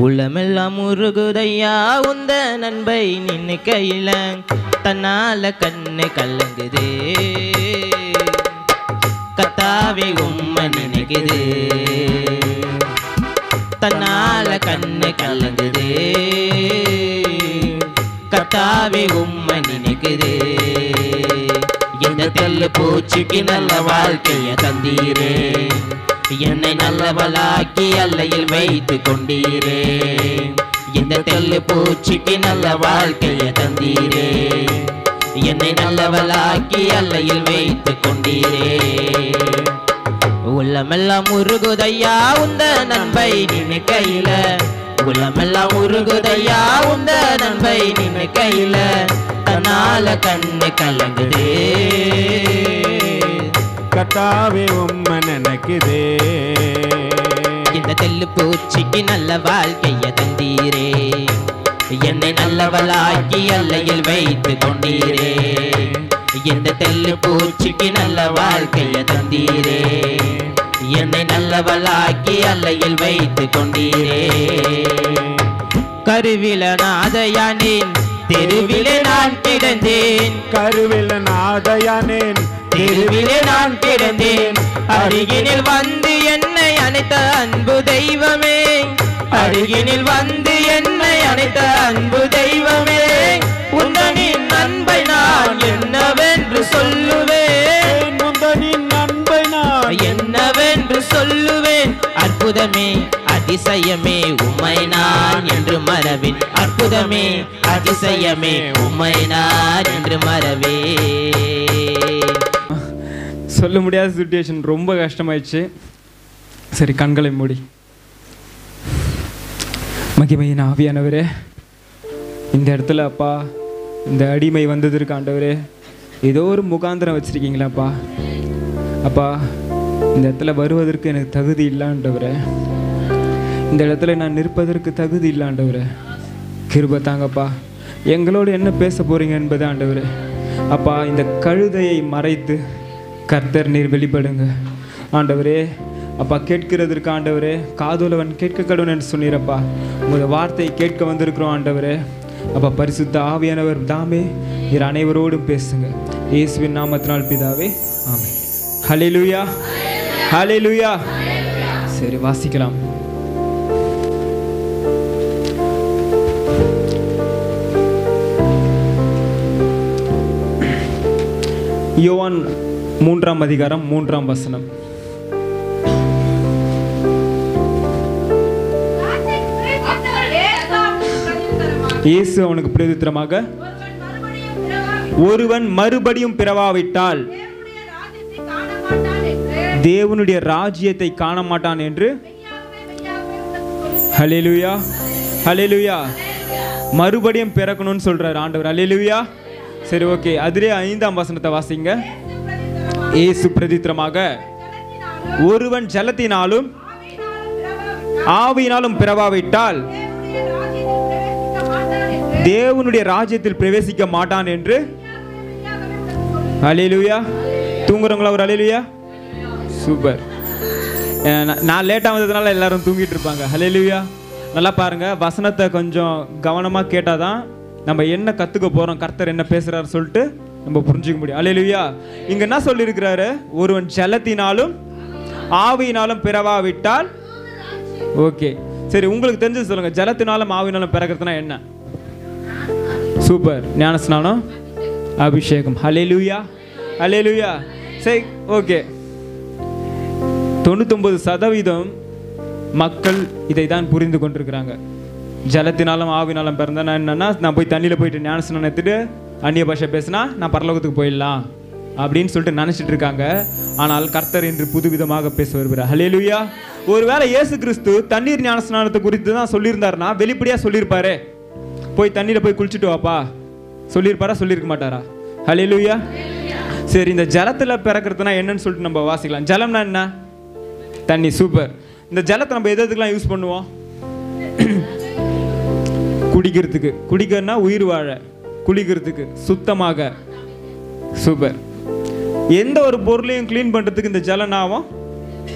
உள்ளமெல்லாம் உருகுதையா உந்த நண்பை நின்னு கையில தன்னால கண்ணு கலங்குதே கத்தாவே உம்மை நினைக்குது தன்னால கண்ணு கலங்குதே கத்தாவே உம்மை நினைக்குது இந்த தெல்லு பூச்சிக்கு நல்ல வாழ்க்கைய தந்தீரே என்னை நல்லவளாக்கி அல்லையில் வைத்து கொண்டீரே இந்த தெல்லு பூச்சிக்கு நல்ல வாழ்க்கைய தந்தீரே என்னை நல்லவளாக்கி அல்லையில் வைத்து கொண்டீரே உள்ளமெல்லாம் உருகுதையா உந்த நண்பை நின்னு கையில உள்ளமெல்லாம் உருகுதையா உந்த நண்பை நின்னு கையில தன்னால கண்ணு கலங்குதே கத்தாவே உம்மை நினைக்குதே இந்த தெல்லு பூச்சிக்கு நல்ல வாழ்க்கைய தந்தீரே என்னை நல்லவளாக்கி அல்லையில் வைத்து கொண்டீரே இந்த தெல்லு பூச்சிக்கு நல்ல வாழ்க்கைய தந்தீரே என்னை நல்லவளாக்கி அல்லையில் வைத்து கொண்டீரே கருவில நாதையானேன் தெருவிலே நான் கிடந்தேன் கருவில் நாதையானேன் தெருவிலே நான் கிடந்தேன் அருகினில் வந்து என்னை அணைத்த அன்பு தெய்வமே அருகினில் வந்து என்னை அணைத்த அன்பு தெய்வமே உந்தனின் அன்பை நான் என்னவென்று சொல்லுவேன் உந்தனின் அன்பை நான் என்னவென்று சொல்லுவேன் அற்புதமே அதிசயமே உம்மை நான் என்று மறவேன் அற்புதமே அதிசயமே உம்மை நான் என்று மறவேன் சொல்ல முடியாத சிச்சுவேஷன், ரொம்ப கஷ்டமாயிடுச்சு. சரி, கண்களை மூடி. மகிமையின் ஆவியானவரே, இந்த இடத்துல அப்பா இந்த அடிமை வந்ததற்கு ஆண்டவரே ஏதோ ஒரு முகாந்திரம் வச்சுருக்கீங்களாப்பா. அப்பா இந்த இடத்துல வருவதற்கு எனக்கு தகுதி இல்லாண்டவரே, இந்த இடத்துல நான் நிற்பதற்கு தகுதி இல்லாண்டவரே, கிருபை தாங்கப்பா. எங்களோடு என்ன பேச போகிறீங்க என்பது ஆண்டவரே. அப்பா இந்த கழுதையை மறைத்து கர்த்தர் நீர் வெளிப்படுங்க ஆண்டவரே. அப்பா கேட்கிறதற்கு ஆண்டவரே காதுலவன் கேட்க கடவுன் என்று சொன்னீரப்பா. உங்கள் வார்த்தையை கேட்க வந்திருக்கிறோம் ஆண்டவரே. அப்பா பரிசுத்த ஆவியானவர் தாமே நீர் அனைவரோடும் பேசுங்க. இயேசுவின் நாமத்தினால் பிதாவே, ஆமென். ஹல்லேலூயா, ஹல்லேலூயா. சரி, வாசிக்கலாம். யோவான் 3ஆம் அதிகாரம் 3ஆம் வசனம். இயேசு அவனுக்கு பிரதித்திரமாக, ஒருவன் மறுபடியும் பிறவாவிட்டால் தேவனுடைய ராஜ்யத்தை காண மாட்டான் என்று. ஹல்லேலூயா, ஹல்லேலூயா. மறுபடியும் பிறக்கணும்னு சொல்றார் ஆண்டவர். ஹல்லேலூயா. சரி, ஓகே. அதிலே 5ஆம் வசனத்தை வாசிங்க. இயேசு பிரதித்திரமாக, ஒருவன் ஜலத்தினாலும் ஆவியினாலும் பிறவாவிட்டால் தேவனுடைய ராஜ்யத்தில் பிரவேசிக்க மாட்டான் என்று. ஹல்லேலூயா. தூங்குறவங்களா ஒரு ஹல்லேலூயா? சூப்பர். நான் லேட்டாக வந்ததுனால எல்லாரும் தூங்கிட்டு இருப்பாங்க. ஹல்லேலூயா. நல்லா பாருங்க, வசனத்தை கொஞ்சம் கவனமாக கேட்டாதான் நம்ம என்ன கற்றுக்க போகிறோம், கர்த்தர் என்ன பேசுகிறாரு சொல்லிட்டு நம்ம புரிஞ்சுக்க முடியும். ஹல்லேலூயா. இங்கே என்ன சொல்லியிருக்கிறாரு? ஒருவன் ஜலத்தினாலும் ஆவியினாலும் பிறவாவிட்டால். ஓகே, சரி, உங்களுக்கு தெரிஞ்சது சொல்லுங்க. ஜலத்தினாலும் ஆவியினாலும் பிறக்கிறதுனா என்ன? சூப்பர். ஞானஸ்நானம், அபிஷேகம். ஹல்லேலூயா, ஹல்லேலூயா. சரி, ஓகே. 99% மக்கள் இதை தான் புரிந்து கொண்டிருக்கிறாங்க. ஜலத்தினாலும் ஆவினாலும் பிறந்தா என்னன்னா, நான் போய் தண்ணியில் போயிட்டு ஞானஸ்நானம் எடுத்துட்டு அந்நிய பாஷை பேசினா நான் பரலோகத்துக்கு போயிடலாம் அப்படின்னு சொல்லிட்டு நினச்சிட்டு இருக்காங்க. ஆனால் கர்த்தர் இன்று புதுவிதமாக பேச வருகிறார். ஹல்லேலூயா. ஒருவேளை இயேசு கிறிஸ்து தண்ணீர் ஞானஸ்நானத்தை குறித்து தான் சொல்லியிருந்தாருன்னா வெளிப்படையாக சொல்லியிருப்பாரு. போய் தண்ணியில் போய் குளிச்சுட்டு வாப்பா சொல்லியிருப்பாரா? சொல்லியிருக்க மாட்டாரா? ஹல்லேலூயா. சரி, இந்த ஜலத்தில் பிறக்கிறதுனா என்னன்னு சொல்லிட்டு நம்ம வாசிக்கலாம். ஜலம்னா என்ன? தண்ணி. சூப்பர். இந்த ஜலத்தை நம்ம எதுக்கெல்லாம் யூஸ் பண்ணுவோம்? குடிக்கிறதுக்கு. குடிக்கிறதுனா உயிர் வாழ, குளிக்கிறதுக்கு, சுத்தமாக. சூப்பர். எந்த ஒரு பொருளையும் க்ளீன் பண்ணுறதுக்கு இந்த ஜலம் நாம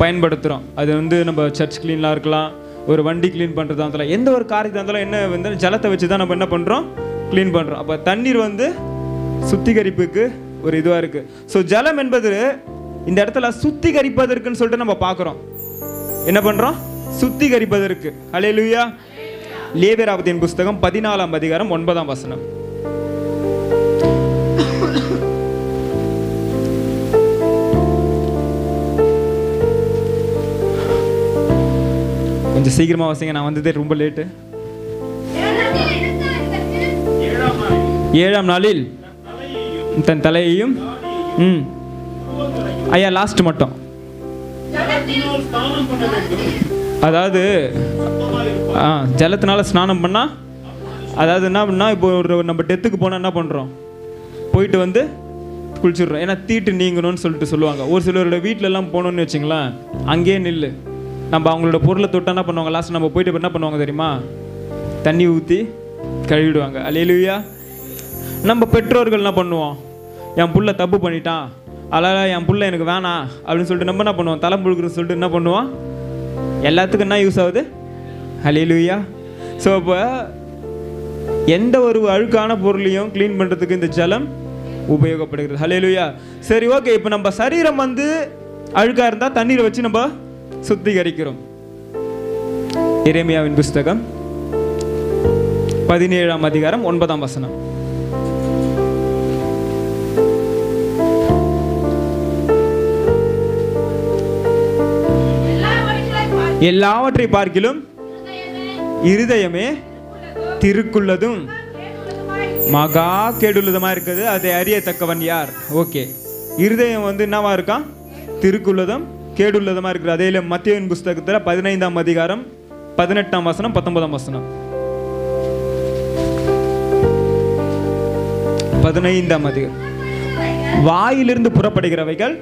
பயன்படுத்துகிறோம். அது நம்ம சர்ச் க்ளீனாக இருக்கலாம், ஒரு வண்டி க்ளீன் பண்ணுறதா இருந்தாலும் எந்த ஒரு காரியத்தை இருந்தாலும் என்ன வந்து ஜலத்தை வச்சு தான் நம்ம என்ன பண்ணுறோம், க்ளீன் பண்ணுறோம். அப்போ தண்ணீர் வந்து சுத்திகரிப்புக்கு ஒரு இதுவாக இருக்குது. ஸோ ஜலம் என்பது இந்த இடத்துல சுத்திகரிப்பதற்குன்னு சொல்லிட்டு நம்ம பார்க்குறோம். என்ன பண்ணுறோம்? சுத்திகரிப்பதற்கு. ஹல்லேலூயா. லேவியராகமத்தின் புஸ்தகம் 14ஆம் அதிகாரம் 9ஆம் வசனம். கொஞ்சம் சீக்கிரமா வாசிங்க, நான் வந்ததே ரொம்ப லேட்டு. 7ஆம் நாளில் தன் தலையையும் ஐயா லாஸ்ட் மட்டும், அதாவது ஜலத்தினால ஸ்நானம் பண்ணா, அதாவது என்ன பண்ணா, இப்போ ஒரு நம்ம டெத்துக்கு போனால் என்ன பண்ணுறோம், போயிட்டு வந்து குளிச்சுடுறோம். ஏன்னா தீட்டு நீங்கணும்னு சொல்லிட்டு சொல்லுவாங்க. ஒரு சிலரோட வீட்டிலலாம் போனோன்னு வச்சுங்களேன், அங்கேயே நில்லு, நம்ம அவங்களோட பொருளை தொட்டா என்ன பண்ணுவாங்க, லாஸ்ட் நம்ம போயிட்டு என்ன பண்ணுவாங்க தெரியுமா, தண்ணி ஊற்றி கழுவிடுவாங்க. அல்லேலூயா. நம்ம பெற்றோர்கள் என்ன பண்ணுவோம், என் புள்ள தப்பு பண்ணிட்டான், அதனால் என் புள்ள எனக்கு வேணாம் அப்படின்னு சொல்லிட்டு நம்ம என்ன பண்ணுவோம், தலை முழுக்குன்னு சொல்லிட்டு என்ன பண்ணுவோம், எல்லாத்துக்கும் என்ன யூஸ் ஆகுது. அல்லேலூயா. ஸோ இப்போ எந்த ஒரு அழுக்கான பொருளையும் க்ளீன் பண்ணுறதுக்கு இந்த ஜலம் உபயோகப்படுகிறது. அல்லேலூயா. சரி, ஓகே. இப்போ நம்ம சரீரம் வந்து அழுக்காக இருந்தால் தண்ணீரை வச்சு நம்ம சுத்திகரிக்கிறோம். எரேமியாவின் புஸ்தகம் 17ஆம் அதிகாரம் 9ஆம் வசனம். எல்லாவற்றை பார்க்கிலும் இருதயமே திருக்குள்ளதும் மகா கேடுள்ளதுமா இருக்குது, அதை அறியத்தக்கவன் யார்? ஓகே, இருதயம் வந்து என்னவா இருக்கான், திருக்குள்ளதும் கேடுள்ளதுமா இருக்குது. அதே மத்தேயுவின் புஸ்தகத்தில் 15ஆம் அதிகாரம் 18ஆம் வசனம் 19ஆம் வசனம். 15ஆம் அதிகாரம். வாயிலிருந்து புறப்படுகிறவைகள்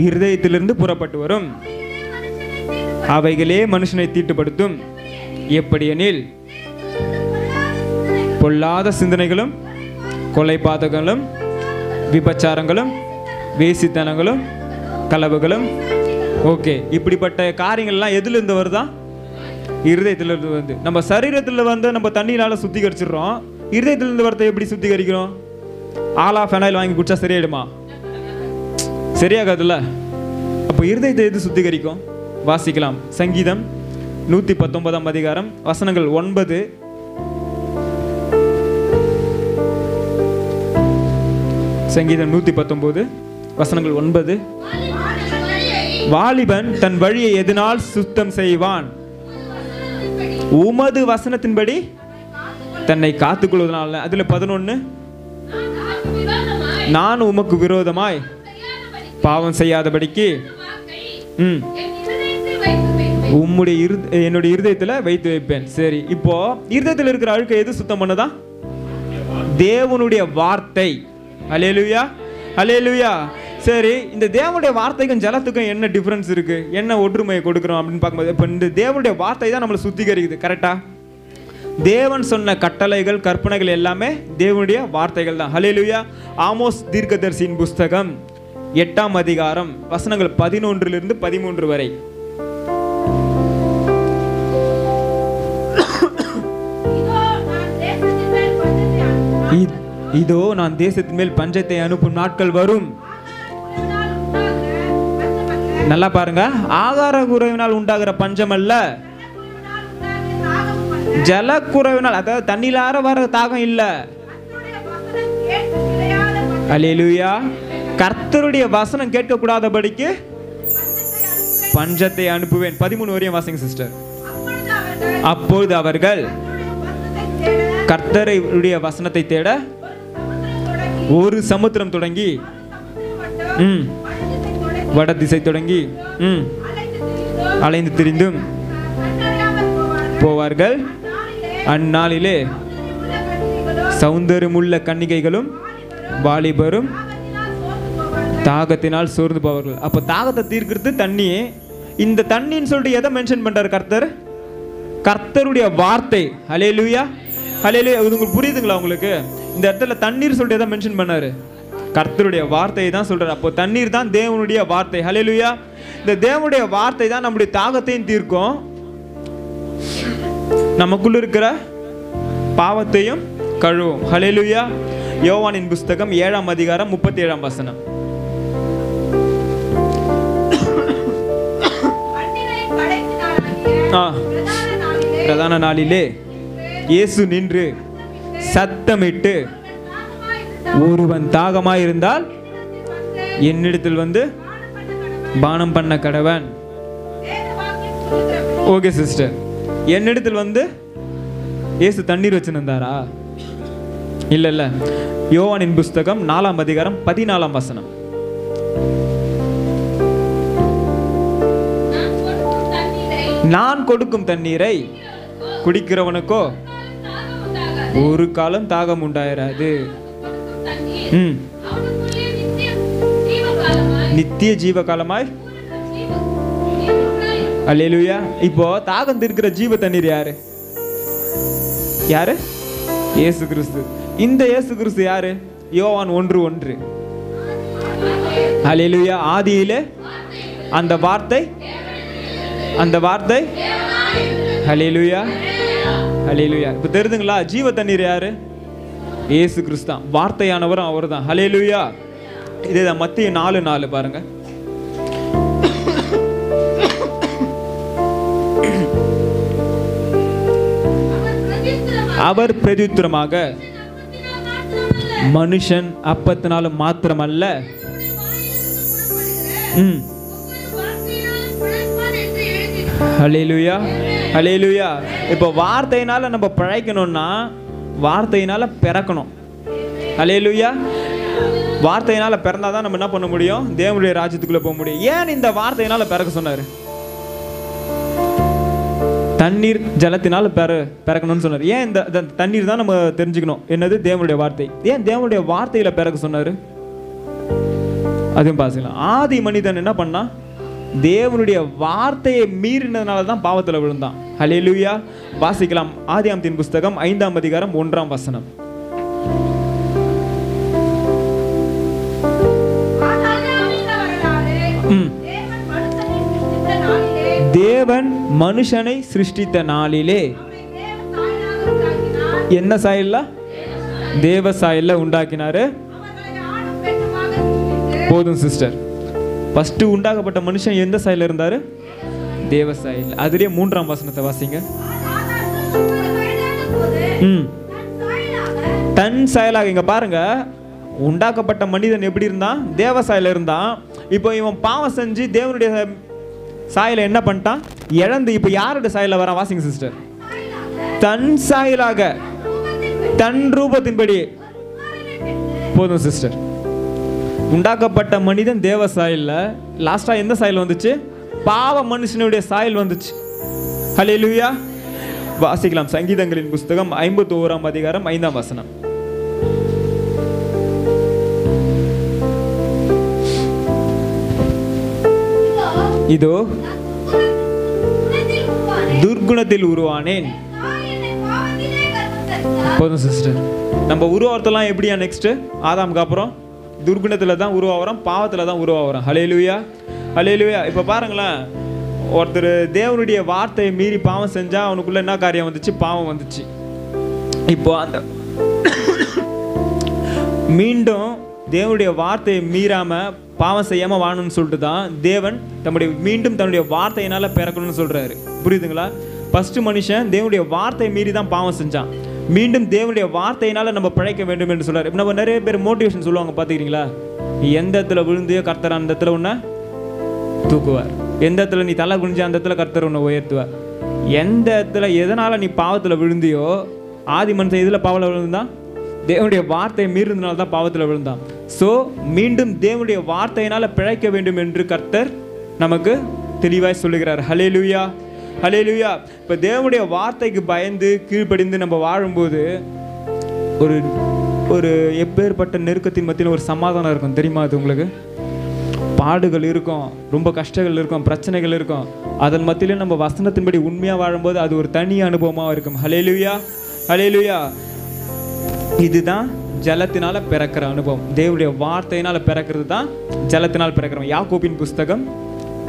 இருதயத்திலிருந்து புறப்பட்டு வரும், அவைகளே மனுஷனை தீட்டுப்படுத்தும். எப்படியெனில் பொல்லாத சிந்தனைகளும் கொலைபாதகங்களும் விபச்சாரங்களும் வேசித்தனங்களும் களவுகளும். ஓகே, இப்படிப்பட்ட காரியங்கள்லாம் எதிலிருந்து வருதா, இருதயத்திலிருந்து வந்து. நம்ம சரீரத்தில் வந்து நம்ம தண்ணியினால சுத்திகரிச்சிடுறோம், இருதயத்திலிருந்து வரத்தை எப்படி சுத்திகரிக்கிறோம்? ஆலா ஃபெனாயில் வாங்கி குடிச்சா சரியாயிடுமா? சரியாகாதுல்ல. அப்போ இருதயத்தை எது சுத்திகரிக்கும்? வாசிக்கலாம். சங்கீதம் 119ஆம் அதிகாரம் வசனங்கள் 9. சங்கீதம் 119 வசனங்கள் 9. வாலிபன் தன் வழியை எதனால் சுத்தம் செய்வான்? உமது வசனத்தின்படி தன்னை காத்துக்கொள்வதனால. அதுல 11, நான் உமக்கு விரோதமாய் பாவம் செய்யாதபடிக்கு என்னுடைய இருதயத்துல வைத்து வைப்பேன். சரி, இப்போ இருதயத்தில் இருக்கிற அழுக்கை எது சுத்தம் பண்ணதா? தேவனுடைய வார்த்தை. அல்லேலூயா, அல்லேலூயா. சரி, இந்த தேவனுடைய வார்த்தைக்கும் ஜலத்துக்கும் என்ன டிஃபரன்ஸ் இருக்கு, என்ன ஒற்றுமையை கொடுக்குறோம் அப்படின்னு பார்க்கும்போது, இப்போ இந்த தேவனுடைய வார்த்தை தான் நம்மளை சுத்திகரிக்குது. கரெக்டா? தேவன் சொன்ன கட்டளைகள் கற்பனைகள் எல்லாமே தேவனுடைய வார்த்தைகள் தான். அல்லேலூயா. ஆமோஸ் தீர்க்கதரிசியின் புஸ்தகம் 8ஆம் அதிகாரம் வசனங்கள் 11 - 13 வரை. இதோ நான் தேசத்தின் மேல் பஞ்சத்தை அனுப்பும் நாட்கள் வரும். நல்லா பாருங்க, ஆகார குறைவினால் உண்டாகிற பஞ்சம் அல்ல, ஜல குறைவினால், அதாவது தண்ணிலார வர தாகம் இல்ல. அல்லேலூயா. கர்த்தருடைய வசனம் கேட்க கூடாதபடிக்கு பஞ்சத்தை அனுப்புவேன். 13 வரையும் வாசிங்க சிஸ்டர். அப்பொழுது அவர்கள் கர்த்தருடைய வசனத்தை தேட ஒரு சமுத்திரம் தொடங்கி வட திசை தொடங்கி அலைந்து திரிந்தும் போவார்கள். அந்நாளிலே சௌந்தரியமுள்ள கன்னிகைகளும் வாலிபரும் தாகத்தினால் சோர்ந்து போவார்கள். அப்ப தாகத்தை தீர்க்கிறது தண்ணி. இந்த தண்ணின்னு சொல்லிட்டு எதை மென்ஷன் பண்றாரு கர்த்தர்? கர்த்தருடைய வார்த்தை. அல்லேலூயா, அல்லேலூயா. உங்களுக்கு புரியுதுங்களா? உங்களுக்கு இந்த இடத்துல தண்ணீர் சொல்லிட்டு எதை மென்ஷன் பண்ணாரு? கர்த்தருடைய வார்த்தையை தான் சொல்றாரு. அப்போ தண்ணீர் தான் தேவனுடைய வார்த்தை. ஹல்லேலூயா. இந்த தேவனுடைய வார்த்தை தான் நம்முடைய தாகத்தையும் தீர்க்கும், நமக்குள்ள இருக்கிற பாவத்தையும் கழுவும். ஹல்லேலூயா. யோவானின் புஸ்தகம் 7ஆம் அதிகாரம் 37ஆம் வசனம். பிரதான நாளிலே இயேசு நின்று சத்தமிட்டு, ஒருவன் தாகமாயிருந்தால் என்னிடத்தில் வந்து பானம் பண்ண கடவன். ஓகே சிஸ்டர், என்னிடத்தில் வந்து இயேசு தண்ணீர் வச்சுருந்தாரா? இல்ல. யோவானின் புஸ்தகம் 4ஆம் அதிகாரம் 14ஆம் வசனம். நான் கொடுக்கும் தண்ணீரை குடிக்கிறவனுக்கோ ஒரு காலம் தாகம் உண்டாயிராது. நித்திய ஜீவ காலமாய். அல்லேலூயா. இப்போ தாகம் தீர்க்கிற ஜீவ தண்ணீர் யாரு? யாரு? இயேசு கிறிஸ்து. இந்த இயேசு கிறிஸ்து யாரு? யோவான் 1:1. அல்லேலூயா. ஆதியிலே அந்த வார்த்தை, அந்த வார்த்தை. ஹல்லேலூயா. ஹல்லேலூயா. இப்போ தெரியுதுங்களா? ஜீவ தண்ணீர் யாரு? இயேசு கிறிஸ்து தான். வார்த்தையானவரும் அவர் தான். ஹல்லேலூயா. இதே தான் மத்திய 4:4 பாருங்க. அவர் பிரதியுத்தரமாக, மனுஷன் அப்பத்தினாலும் மாத்திரமல்ல. ஹல்லேலூயா. ஹல்லேலூயா. இப்போ வார்த்தையினால நம்ம பிழைக்கணும்னா வார்த்தையினால பிறக்கணும். ஹல்லேலூயா. வார்த்தையினால பிறந்தாதான் நம்ம என்ன பண்ண முடியும்? தேவனுடைய ராஜ்யத்துக்குள்ள போக முடியும். ஏன் இந்த வார்த்தையினால பிறக்க சொன்னாரு? தண்ணீர் ஜலத்தினால பிறக்கணும்னு சொன்னார். ஏன் இந்த தண்ணீர் தான் நம்ம தெரிஞ்சுக்கணும் என்னது? தேவனுடைய வார்த்தை. ஏன் தேவனுடைய வார்த்தையில பிறக்க சொன்னாரு? அதுவும் பாசிக்கலாம். ஆதி மனிதன் என்ன பண்ணா? தேவனுடைய வார்த்தையை மீறினதுனால தான் பாவத்தில் விழுந்தான். ஹல்லேலூயா. வாசிக்கலாம். ஆதியாகமத்தின் புஸ்தகம் 5ஆம் அதிகாரம் 1ஆம் வசனம். தேவன் மனுஷனை சிருஷ்டித்த நாளிலே என்ன சாயல்ல? தேவ சாயல்ல உண்டாக்கினாரு. போதும் சிஸ்டர். ஃபர்ஸ்ட் உண்டாக்கப்பட்ட மனுஷன் எந்த சாயல்ல இருந்தாரு? தேவ சாயல். அதுலயே 3ஆம் வசனத்தை வாசிங்க. தன் சாயலாக. இங்க பாருங்க, உண்டாக்கப்பட்ட மனிதன் எப்படி இருந்தான்? தேவ சாயல இருந்தான். இப்போ இவன் பாவம் செஞ்சு தேவனுடைய சாயலை என்ன பண்ணிட்டான்? இழந்து இப்போ யாருடைய சாயல வர? வாசிங்க சிஸ்டர். தன் சாயலாக, தன் ரூபத்தின்படி. போதும் சிஸ்டர். உண்டாக்கப்பட்ட மனிதன் தேவ சாயல்ல, லாஸ்டா எந்த சாயல் வந்துச்சு? பாவ மனுஷனுடைய சாயல் வந்துச்சு. ஹல்லேலூயா. வாசிக்கலாம். சங்கீதங்களின் புஸ்தகம் 51ஆம் அதிகாரம் 5ஆம் வசனம். இதோ துர்குணத்தில் உருவானேன். போதும் சிஸ்டர். நம்ம உருவாவதெல்லாம் எப்படியா? நெக்ஸ்ட் ஆதாமுக்கு அப்புறம் துர்குணத்துல தான் உருவாகிறோம், பாவத்துல தான் உருவாகிறோம். ஹல்லேலூயா. ஹல்லேலூயா. இப்போ பாருங்களேன், ஒருத்தர் தேவனுடைய வார்த்தையை மீறி பாவம் செஞ்சா அவனுக்குள்ள என்ன காரியம் வந்துச்சு? பாவம் வந்துச்சு. இப்போ அந்த மீண்டும் தேவனுடைய வார்த்தையை மீறாம பாவம் செய்யாம வாழணும்னு சொல்லிட்டு தான் தேவன் மீண்டும் தன்னுடைய வார்த்தையினால பிறக்கணும்னு சொல்றாரு. புரியுதுங்களா? ஃபர்ஸ்ட் மனுஷன் தேவனுடைய வார்த்தையை மீறி தான் பாவம் செஞ்சான். மீண்டும் தேவனுடைய வார்த்தையினால நம்ம பிழைக்க வேண்டும் என்று சொல்றாரு. நம்ம நிறைய பேர் மோட்டிவேஷன் சொல்லுவாங்க, பாத்துக்கிறீங்களா? எந்த இடத்துல விழுந்தியோ கர்த்தர் அந்த இடத்துல உன்னை தூக்குவார். எந்த இடத்துல நீ தலை குனிஞ்ச அந்த இடத்துல கர்த்தர் உன்னை உயர்த்துவார். எந்த இடத்துல எதனால நீ பாவத்துல விழுந்தியோ, ஆதி மனுஷன் இதுல பாவத்துல விழுந்தான்? தேவனுடைய வார்த்தையை மீறினால தான் பாவத்தில் விழுந்தான். ஸோ மீண்டும் தேவனுடைய வார்த்தையினால பிழைக்க வேண்டும் என்று கர்த்தர் நமக்கு தெளிவாய் சொல்லுகிறார். ஹல்லேலூயா. ஹல்லேலூயா. இப்போ தேவனுடைய வார்த்தைக்கு பயந்து கீழ்ப்படிந்து நம்ம வாழும்போது ஒரு ஒரு எப்பேற்பட்ட நெருக்கத்தின் மத்தியில் ஒரு சமாதானம் இருக்கும். தெரியுமா? அது உங்களுக்கு பாடுகள் இருக்கும், ரொம்ப கஷ்டங்கள் இருக்கும், பிரச்சனைகள் இருக்கும். அதன் மத்தியிலே நம்ம வசனத்தின்படி உண்மையாக வாழும்போது அது ஒரு தனி அனுபவமாக இருக்கும். ஹல்லேலூயா. ஹல்லேலூயா. இதுதான் ஜலத்தினால பிறக்கிற அனுபவம். தேவனுடைய வார்த்தையினால பிறக்கிறது தான் ஜலத்தினால் பிறக்கிறோம். யாக்கோபின் புஸ்தகம்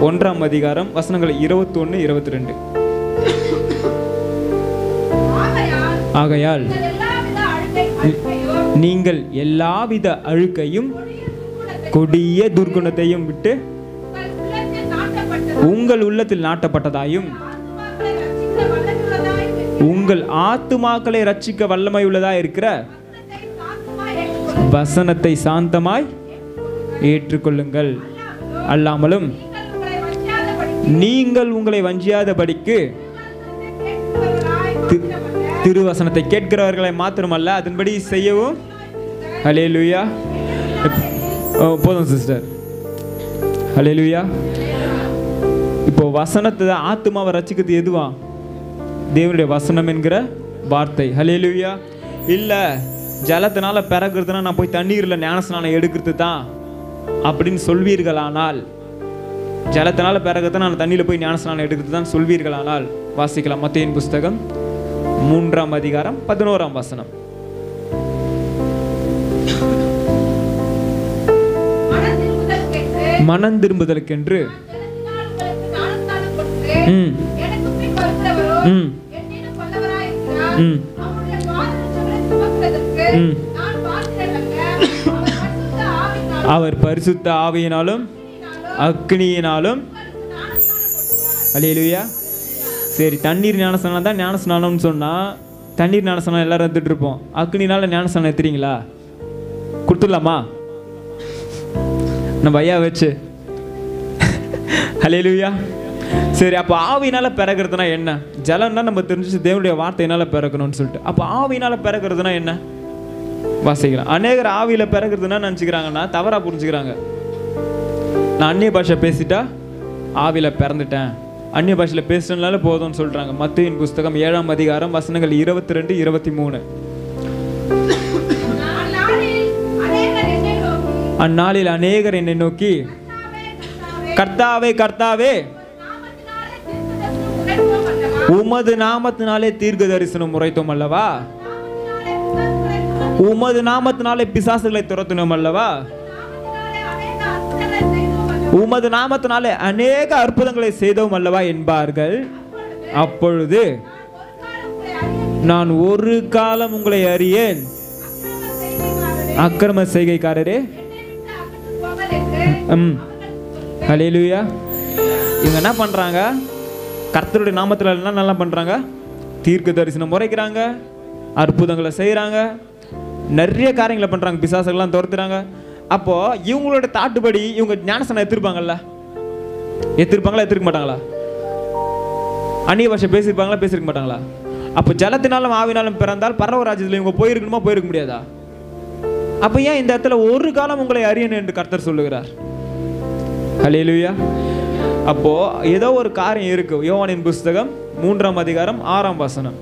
1ஆம் அதிகாரம் வசனங்கள் 21, 22. ஆகையால் நீங்கள் எல்லாவித அழுக்கையும் கொடிய துர்குணத்தையும் விட்டு உங்கள் உள்ளத்தில் நாட்டப்பட்டதாயும் உங்கள் ஆத்துமாக்களை ரட்சிக்க வல்லமை உள்ளதா இருக்கிற வசனத்தை சாந்தமாய் ஏற்றுக்கொள்ளுங்கள். அல்லாமலும் நீங்கள் உங்களை வஞ்சியாதபடிக்கு திருவசனத்தை கேட்கிறவர்களை மாத்திரமல்ல அதன்படி செய்யவும். ஹல்லேலூயா. போதும் சிஸ்டர். ஹல்லேலூயா. இப்போ வசனத்தை தான் ஆத்துமாவை ரட்சிக்கிறது எதுவா? தேவனுடைய வசனம் என்கிற வார்த்தை. ஹல்லேலூயா. இல்லை ஜலத்தினால பிறகுறதுனா நான் போய் தண்ணீரில் ஞானஸ்நானம் எடுக்கிறது தான் அப்படின்னு சொல்வீர்களானால், ஜலத்தினால பிறகுறத நான் தண்ணியில் போய் ஞானஸ்நானம் எடுக்கிறது தான் சொல்வீர்களானால் வாசிக்கலாம். மத்தேயின் புஸ்தகம் 3ஆம் அதிகாரம் 11ஆம் வசனம். மனம் திரும்புதலுக்கென்று அவர் பரிசுத்த ஆவியினாலும் அக்னியினாலும். அல்லேலூயா. சரி, தண்ணீர் ஞானஸ்நானம் தான் ஞானஸ்நானம்னு சொன்னா தண்ணீர் ஞானஸ்நானம் எல்லாரும் எடுத்துட்டு இருப்போம். அக்னினால ஞானஸ்நானம் எடுத்துறீங்களா? கொடுத்துடலாமா நம்ம ஐயா வச்சு? அல்லேலூயா. சரி, அப்போ ஆவியினால பிறகுறதுனா என்ன? ஜலம்னா நம்ம தெரிஞ்சு தேவனுடைய வார்த்தையினால பிறக்கணும்னு சொல்லிட்டு, அப்போ ஆவியினால பிறகுறதுனா என்ன வாசிக்கலாம். அநேகர் ஆவியில பிறகுறதுனா நினச்சிக்கிறாங்கன்னா தவறா புரிஞ்சுக்கிறாங்க. நான் அந்நிய பாஷை பேசிட்டா ஆவியில பிறந்துட்டேன், அந்நிய பாஷையில பேசுறதுனால போதும்னு சொல்றாங்க. மத்தேயின் புஸ்தகம் 7ஆம் அதிகாரம் வசனங்கள் 22, 23. அந்நாளில் அநேகர் என்னை நோக்கி கர்த்தாவே கர்த்தாவே உமது நாமத்தினாலே தீர்க்க தரிசனம் உரைத்தோம் அல்லவா, உமது நாமத்தினாலே பிசாசுகளை துரத்தினோம் அல்லவா, உமது நாமத்தினாலே அநேக அற்புதங்களை செய்தோம் அல்லவா என்பார்கள். அப்பொழுது நான் ஒரு காலம் உங்களை அறியேன், அக்கிரம செய்கைக்காரரே. ஹல்லேலூயா. இவங்க என்ன பண்றாங்க? கர்த்தருடைய நாமத்துல எல்லாம் நல்லா பண்றாங்க, தீர்க்க தரிசனம் உரைக்கிறாங்க, அற்புதங்களை செய்யறாங்க, நிறைய காரியங்களை பண்றாங்க, பிசாசுகள்லாம் துரத்துறாங்க. அப்போ இவங்களோட தாட்டுப்படி இவங்க ஞானஸ்நானம் எடுத்திருப்பாங்கல்ல? எடுத்திருப்பாங்களா? எடுத்துருக்க மாட்டாங்களா? அந்நிய பாஷை பேசியிருப்பாங்களா? பேசியிருக்க மாட்டாங்களா? அப்போ ஜலத்தினாலும் ஆவினாலும் பிறந்தால் பரலோக ராஜ்யத்தில் இவங்க போயிருக்கணுமா? போயிருக்க முடியாதா? அப்போ ஏன் இந்த இடத்துல ஒரு காலம் உங்களை அறியணும் என்று கர்த்தர் சொல்லுகிறார்? ஹல்லேலூயா. அப்போ ஏதோ ஒரு காரியம் இருக்கு. யோவானின் புஸ்தகம் 3ஆம் அதிகாரம் 6ஆம் வசனம்.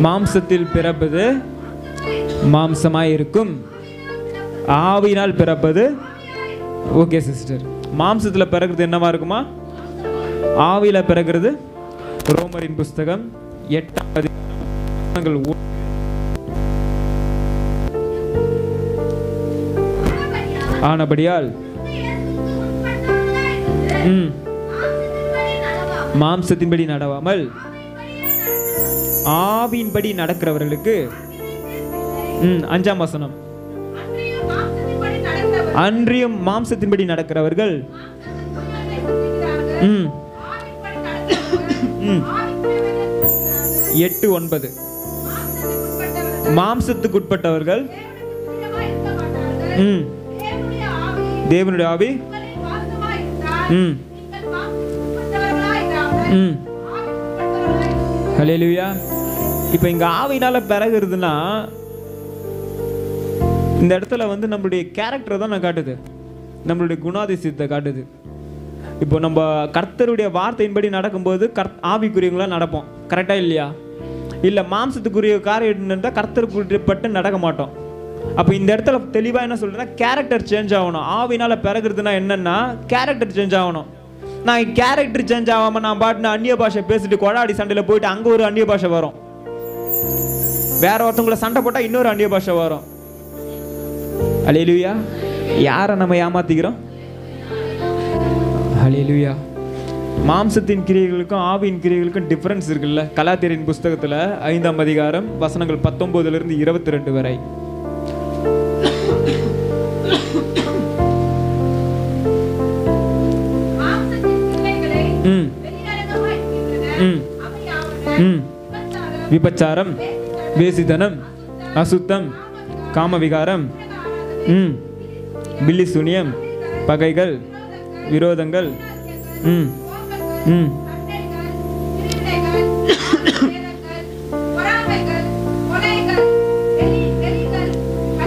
மாம்சத்தில் பிறப்பது மாம்சமாய் இருக்கும், ஆவியினால் பிறப்பது. ஓகே சிஸ்டர், மாம்சத்தில் பிறகுறது என்னவா இருக்குமா? ஆவியில பிறகுறது. ரோமரின் புஸ்தகம் 8ஆம் அதிகாரம் ஆனபடியால் மாம்சத்தின்படி நடவாமல் ஆவியின்படி நடக்கிறவர்களுக்கு. 5ஆம் வசனம். அன்றியும் மாம்சத்தின்படி நடக்கிறவர்கள் 8:9 மாம்சத்துக்குட்பட்டவர்கள் தேவனுடைய ஆவி. ஹல்லேலூயா. இப்போ இங்க ஆவினால பிறகுறதுன்னா இந்த இடத்துல வந்து நம்மளுடைய கேரக்டரை தான் காட்டுது, நம்மளுடைய குணாதிசயத்தை காட்டுது. இப்போ நம்ம கர்த்தருடைய வார்த்தையின்படி நடக்கும்போது ஆவிக்குரியவங்களா நடப்போம், கரெக்டா இல்லையா? இல்லை மாம்சத்துக்குரிய காரியம் கர்த்தருக்குரியப்பட்டு நடக்க மாட்டோம். அப்போ இந்த இடத்துல தெளிவாக என்ன சொல்றேன்னா, கேரக்டர் சேஞ்ச் ஆகணும். ஆவினால பிறகுறதுனா என்னன்னா கேரக்டர் சேஞ்ச் ஆகணும். நான் கேரக்டர் சேஞ்ச் ஆகாம நான் பாட்டு அந்நிய பாஷை பேசிட்டு கொடாடி சண்டையில் போயிட்டு அங்கே ஒரு அந்நிய பாஷை வரும், வேற ஒருத்தவங்களை சண்டை போட்டால் இன்னொரு அந்நிய பாஷை வரும். ஹல்லேலூயா. யாரை நம்ம ஏமாத்திக்கிறோம்? ஹல்லேலூயா. மாம்சத்தின் கிரியைகளுக்கும் ஆவியின் கிரியைகளுக்கும் டிஃபரன்ஸ் இருக்குல்ல. கலாத்தியரின் புஸ்தகத்தில் 5ஆம் அதிகாரம் வசனங்கள் 19 to 22 வரை. விபச்சாரம், வேசித்தனம், அசுத்தம், காமவிகாரம், பில்லி சூனியம், பகைகள், விரோதங்கள்,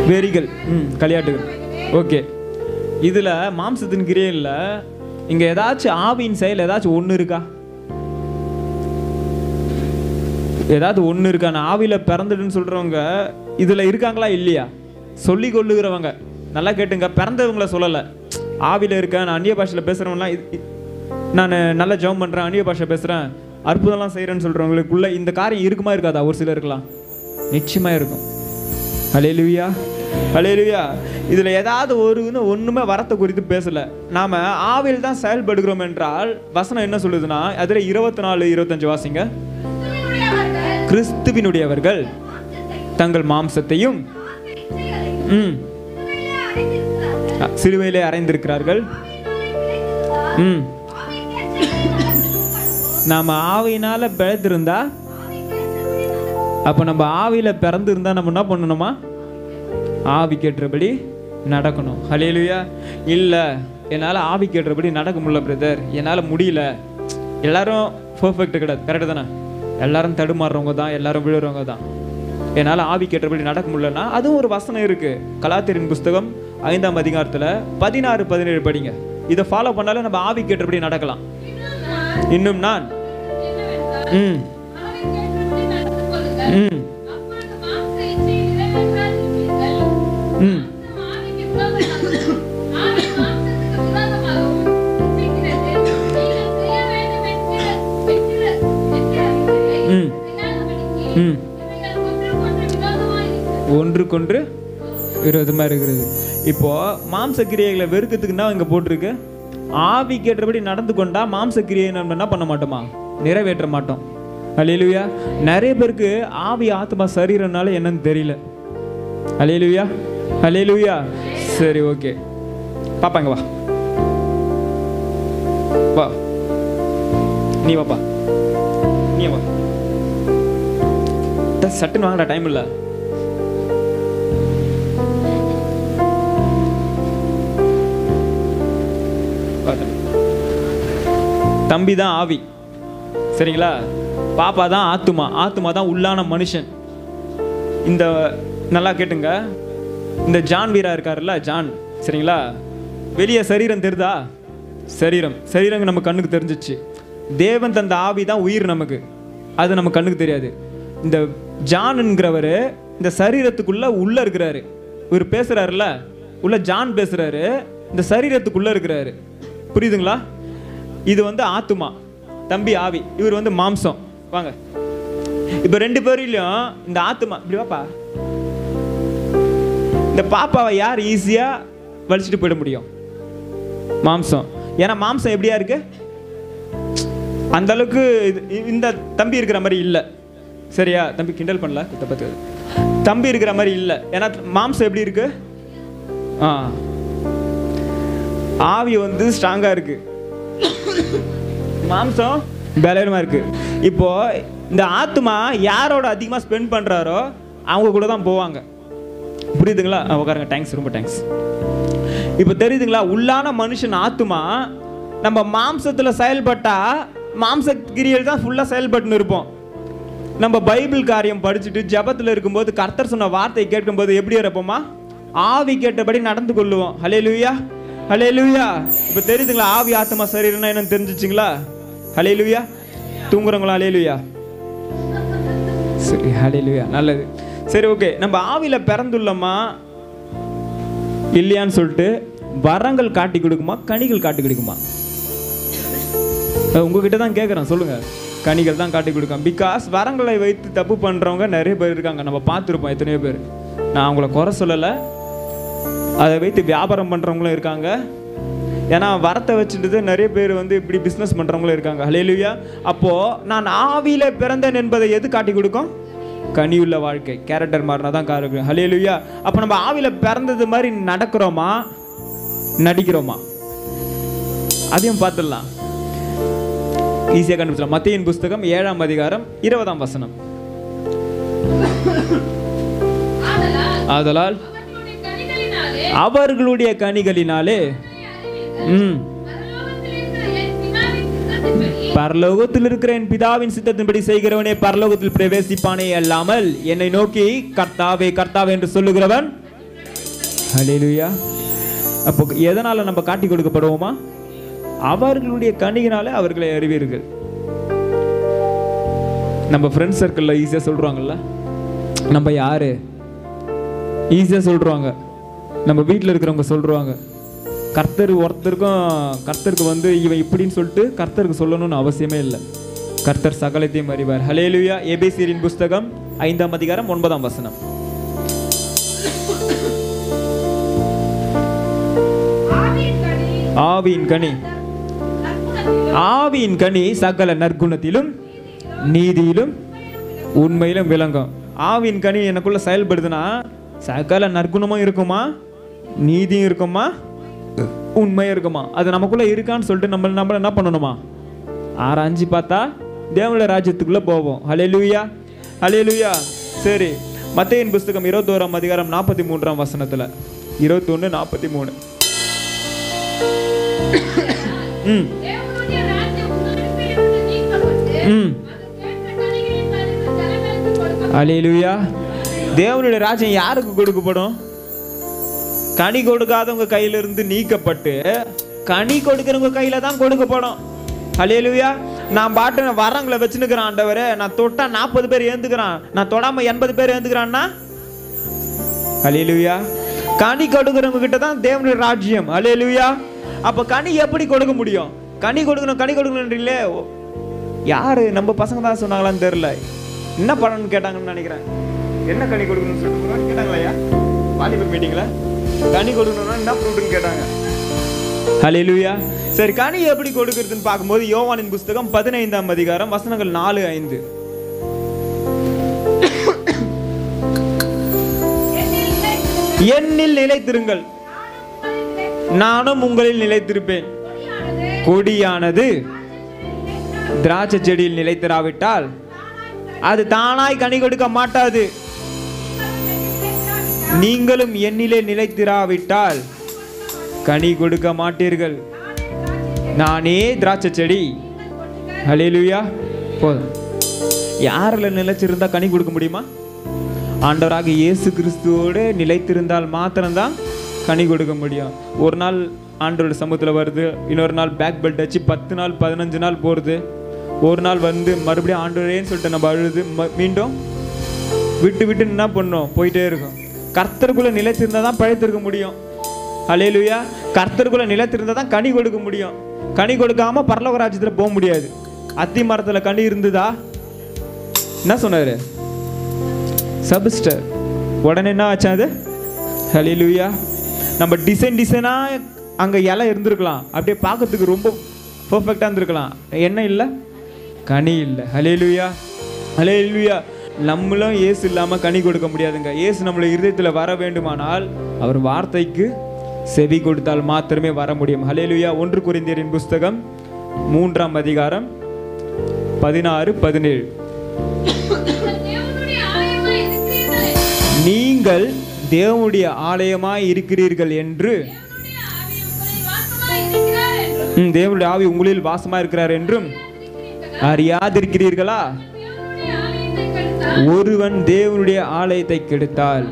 வெறிகள், களியாட்டுகள். ஓகே, இதுல மாம்சத்தின் கிரியையில் இங்க ஏதாச்சும் ஆவியின் செயல் ஏதாச்சும் ஒண்ணு இருக்கா? ஏதாவது ஒண்ணு இருக்கா? நான் ஆவியில பிறந்துடுன்னு சொல்றவங்க இதுல இருக்காங்களா இல்லையா? சொல்லி கொள்ளுகிறவங்க நல்லா கேட்டுங்க, பிறந்தவங்கள சொல்லலை. ஆவியில இருக்கேன், நான் அந்நிய பாஷையில் பேசுறவங்கலாம், நான் நல்லா ஜெபம் பண்றேன், அந்நிய பாஷை பேசுறேன், அற்புதம்லாம் செய்யறேன்னு சொல்றவங்களுக்குள்ள இந்த காரியம் இருக்குமா இருக்காதா? ஒரு சிலர் இருக்கலாம், நிச்சயமா இருக்கும். ஹல்லேலூயா, ஹல்லேலூயா. இதுல ஏதாவது ஒண்ணுமே வரத்தை குறித்து பேசல. நாம ஆவியில் தான் செயல்படுகிறோம் என்றால் வசனம் என்ன சொல்லுதுன்னா, அதுல 24-25 வாசிங்க. கிறிஸ்துவினுடையவர்கள் தங்கள் மாம்சத்தையும் சிலுவையிலே அறைந்திருக்கிறார்கள். நாம ஆவியினால பிறந்திருந்தா, அப்ப நம்ம ஆவியில பிறந்து இருந்தா நம்ம என்ன பண்ணணுமா? ஆவி கேட்டபடி நடக்கணும். ஹல்லேலூயா. இல்ல என்னால ஆவி கேட்டபடி நடக்க முடியல பிரதர், என்னால முடியல. எல்லாரும் பெர்ஃபெக்ட் கிடையாது, கரெக்ட் தானே? எல்லாரும் தடுமாறுறவங்க தான், எல்லாரும் விழுறவங்க தான். என்னால் ஆவி கேட்டபடி நடக்க முடியலன்னா அதுவும் ஒரு வசனம் இருக்கு. கலாத்தியரின் புஸ்தகம் 5ஆம் அதிகாரத்தில் 16-17 படிங்க. இதை ஃபாலோ பண்ணாலும் நம்ம ஆவி கேட்டபடி நடக்கலாம். இன்னும் நான் ஒன்றுக்கொன்று விரோதமா இருக்கிறது. இப்போ மாம்ச கிரியைகளை வெறுக்கிறதுக்கு தான் இங்க போட்டிருக்கு. ஆவி கேட்டபடி நடந்து கொண்டா மாம்ச கிரியை நம்ம என்ன பண்ண மாட்டோமா? நிறைவேற்ற மாட்டோம். ஹல்லேலூயா. நிறைய பேருக்கு ஆவி ஆத்மா சரீரம்னால என்னன்னு தெரியல. ஹல்லேலூயா, ஹல்லேலூயா. சரி, ஓகே. பாப்பாங்க வா வா, நீ வாப்பா, நீ வா. சட்டுன்னு வாங்கடா, டைம் இல்லை. தம்பி தான் ஆவி, சரிங்களா? பாப்பா தான் ஆத்துமா. ஆத்துமா தான் உள்ளான மனுஷன். இந்த நல்லா கேட்டுங்க, இந்த ஜான் வீரா இருக்காருல்ல, ஜான், சரிங்களா? வெளியே சரீரம் தெரியுதா? சரீரம் நம்ம கண்ணுக்கு தெரிஞ்சிச்சு. தேவன் தந்த ஆவி தான் உயிர் நமக்கு, அது நம்ம கண்ணுக்கு தெரியாது. இந்த ஜான்ங்கிறவர் இந்த சரீரத்துக்குள்ள உள்ள இருக்கிறாரு. இவர் பேசுறாருல, உள்ள ஜான் பேசுறாரு, இந்த சரீரத்துக்குள்ள இருக்கிறாரு. புரியுதுங்களா? இது ஆத்துமா, தம்பி ஆவி, இவர் மாம்சம். வாங்க, இப்ப ரெண்டு பேரிலும் இந்த ஆத்துமா இப்படி வாப்பா. இந்த பாப்பாவை யார் ஈஸியா வலிச்சுட்டு போயிட முடியும்? மாம்சம். ஏன்னா மாம்சம் எப்படியா இருக்கு, அந்த அளவுக்கு இந்த தம்பி இருக்கிற மாதிரி இல்லை. சரியா? தம்பி கிண்டல் பண்ணல, தம்பி இருக்கிற மாதிரி இல்லை. ஏன்னா மாம்சம் எப்படி இருக்கு? ஆவி ஸ்ட்ராங்கா இருக்கு, மாம்சம் பலவீனமா இருக்கு. இப்போ இந்த ஆத்மா யாரோட அதிகமாக ஸ்பெண்ட் பண்றாரோ அவங்க கூட தான் போவாங்க. புரியுதுங்களா? உட்காருங்க. தேங்க்ஸ், ரொம்ப தேங்க்ஸ். இப்போ தெரியுதுங்களா? உள்ளான மனுஷன் ஆத்மா நம்ம மாம்சத்தில் செயல்பட்டா மாம்ச கிரியையில் தான் ஃபுல்லாக செயல்பட்டுன்னு இருப்போம். நம்ம பைபிள் காரியம் படிச்சுட்டு ஜபத்தில் இருக்கும்போது கர்த்தர் சொன்ன வார்த்தையை கேட்கும்போது எப்படி இருப்போமா? ஆவி கேட்டபடி நடந்து கொள்ளுவோம். ஹல்லேலூயா, ஹல்லேலூயா. இப்போ தெரியுதுங்களா? ஆவி ஆத்மா சரீரம்னா என்னன்னு தெரிஞ்சிச்சிங்களா? ஹல்லேலூயா. தூங்குறவங்களா? ஹல்லேலூயா. சரி, ஹல்லேலூயா, நல்லது. சரி, ஓகே. நம்ம ஆவியில் பிறந்துள்ளோமா இல்லையான்னு சொல்லிட்டு வரங்கள் காட்டி கொடுக்குமா, கனிகள் காட்டி கொடுக்குமா? உங்ககிட்ட தான் கேட்குறேன், சொல்லுங்க. கனிகள் தான் காட்டி கொடுக்கும். பிகாஸ் வரங்களை வைத்து தப்பு பண்ணுறவங்க நிறைய பேர் இருக்காங்க, நம்ம பார்த்துருப்போம் எத்தனையோ பேர். நான் அவங்கள குறை சொல்லலை, அதை வைத்து வியாபாரம் பண்ணுறவங்களும் இருக்காங்க. ஏன்னா வரத்தை வச்சுட்டு நிறைய பேர் வந்து இப்படி பிஸ்னஸ் பண்ணுறவங்களும் இருக்காங்க. ஹல்லேலூயா. அப்போது நான் ஆவியில் பிறந்தேன் என்பதை எது காட்டி கொடுக்கும்? கனியுள்ள வாழ்க்கை, கேரக்டர் மாறினா தான் காரணம். ஹல்லேலூயா. அப்போ நம்ம ஆவியில் பிறந்தது மாதிரி நடக்கிறோமா, நடிக்கிறோமா? அதையும் பார்த்துடலாம், ஈஸியாக கண்டுபிடிச்சலாம். மத்தேயுவின் புஸ்தகம் 7ஆம் அதிகாரம் 20ஆம் வசனம். ஆதலால் அவர்களுடைய கனிகளினாலே பரலோகத்தில் இருக்கிற என் பிதாவின் சித்தத்தின்படி செய்கிறவனே பரலோகத்தில் பிரவேசிப்பானே அல்லாமல் என்னை நோக்கி கர்த்தாவே கர்த்தாவே என்று சொல்லுகிறவன். ஹல்லேலூயா. அப்போ எதனால நம்ம காட்டி கொடுக்கப்படுவோமா? அவர்களுடைய கனியினாலே அவர்களை அறிவீர்கள். நம்ம ஃப்ரெண்ட்ஸ் சர்க்கிள்ல ஈஸியா சொல்றாங்கல்ல, நம்ம யாரு ஈஸியா சொல்றாங்க. நம்ம வீட்டில் இருக்கிறவங்க சொல்றாங்க. கர்த்தர் ஒருத்தருக்கும் கர்த்தருக்கு வந்து இவன் இப்படின்னு சொல்லிட்டு கர்த்தருக்கு சொல்லணும்னு அவசியமே இல்லை. கர்த்தர் சகலத்தையும் அறிவார். ஹல்லேலூயா. எபேசியரின் புஸ்தகம் 5ஆம் அதிகாரம் 9ஆம் வசனம். ஆவியின் கனி, ஆவியின் கனி சகல நற்குணத்திலும் நீதியிலும் உண்மையிலும் விளங்கும். ஆவியின் கனி எனக்குள்ள செயல்படுதுன்னா சகல நற்குணமும் இருக்குமா, நீதியும் இருக்குமா, உண்மையும் இருக்குமா? அது நமக்குள்ள இருக்கான்னு சொல்லிட்டு நம்ம என்ன பண்ணணுமா? ஆராய்ஞ்சு பார்த்தா தேவனுடைய ராஜ்யத்துக்குள்ள போவோம். ஹல்லேலூயா, ஹல்லேலூயா. சரி, மத்தேயுவின் புஸ்தகம் 21ஆம் அதிகாரம் 43ஆம் வசனத்துல 21:43. ஹல்லேலூயா. தேவனுடைய ராஜ்யம் யாருக்கு கொடுக்கப்படும்? கனி கொடுக்காதவங்க கையில இருந்து நீக்கப்பட்டு கனி கொடுக்கிறவங்க கையில தான் கொடுக்கப்படும். ஹல்லேலூயா. நான் பாட்டு வரங்களை வச்சுன்னுக்கிறேன், ஆண்டவரே நான் தொட்டா 40 பேர் ஏந்துக்கிறான், நான் தொடாம 80 பேர் ஏந்துக்கிறான்னா ஹல்லேலூயா. கனி கொடுக்கிறவங்க கிட்ட தான் தேவனுடைய ராஜ்யம். ஹல்லேலூயா. அப்ப கனி எப்படி கொடுக்க முடியும்? கனி கொடுக்கணும் கனி கொடுக்கணும்ன்றீங்களே, யாரு நம்ம பசங்க தான் சொன்னாங்களான்னு தெரியல. என்ன பண்ணணும்னு கேட்டாங்கன்னு நினைக்கிறேன். என்ன கனி கொடுக்கணும்னு சொல்லிட்டு கேட்டாங்களா வாலிபர் மீட்டிங்ல? கனி கொடுக்கணும்னா என்ன ஃப்ரூட்னு கேட்டாங்க. ஹல்லேலூயா. சரி, கனி எப்படி கொடுக்கிறதுன்னு பார்க்கும்போது யோவானின் புஸ்தகம் 15ஆம் அதிகாரம் வசனங்கள் 4-5. என்னில் நிலைத்திருங்கள், நானும் உங்களில் நிலைத்திருப்பேன். கொடியானது திராட்சை செடியில் நிலைத்திராவிட்டால் அது தானாய் கனி கொடுக்க மாட்டாது. நீங்களும் என்னிலே நிலைத்திராவிட்டால் கனி கொடுக்க மாட்டீர்கள். நானே திராட்சை செடி. ஹல்லேலூயா. போதும். யாரில் நிலைச்சிருந்தா கனி கொடுக்க முடியுமா? ஆண்டவராக இயேசு கிறிஸ்துவோடு நிலைத்திருந்தால் மாத்திரம்தான் கனி கொடுக்க முடியும். ஒரு நாள் ஆண்டவரோட சமூகத்தில் வருது, இன்னொரு நாள் பேக் பெல்ட் வச்சு 10 நாள் 15 நாள் போகிறது. ஒரு நாள் வந்து மறுபடியும் ஆண்டவரேன்னு சொல்லிட்டு நம்ம அழுது மீண்டும் விட்டு விட்டு என்ன பண்ணோம், போயிட்டே இருக்கும். கர்த்தருக்குள்ள நிலைத்திருந்தால் தான் பழைத்திருக்க முடியும். ஹல்லேலூயா. கர்த்தருக்குள்ள நிலைத்திருந்தால் தான் கனி கொடுக்க முடியும். கனி கொடுக்காம பரலோக ராஜ்யத்தில் போக முடியாது. அத்தி மரத்தில் கனி இருந்ததா? என்ன சொன்னாரு? சபிஸ்டர். உடனே என்ன ஆச்சா அது? ஹல்லேலூயா. நம்ம டிசைனாக அங்கே இலை இருந்திருக்கலாம், அப்படியே பார்க்கறதுக்கு ரொம்ப பர்ஃபெக்டாக இருந்திருக்கலாம். என்ன இல்லை? கனி இல்லை. ஹல்லேலூயா, ஹல்லேலூயா. நம்மளும் இயேசு இல்லாமல் கனி கொடுக்க முடியாதுங்க. இயேசு நம்மளை இருதயத்தில் வர வேண்டுமானால் அவர் வார்த்தைக்கு செவி கொடுத்தால் மாத்திரமே வர முடியும். ஹல்லேலூயா. 1 கொரிந்தியரின் புஸ்தகம் 3ஆம் அதிகாரம் 16-17. நீங்கள் தேவனுடைய ஆலயமாய் இருக்கிறீர்கள் என்று, தேவனுடைய ஆவி உங்களில் வாசமா இருக்கிறார் என்றும் அறியாதிருக்கிறீர்களா? ஒருவன் தேவனுடைய ஆலயத்தை கெடுத்தால்,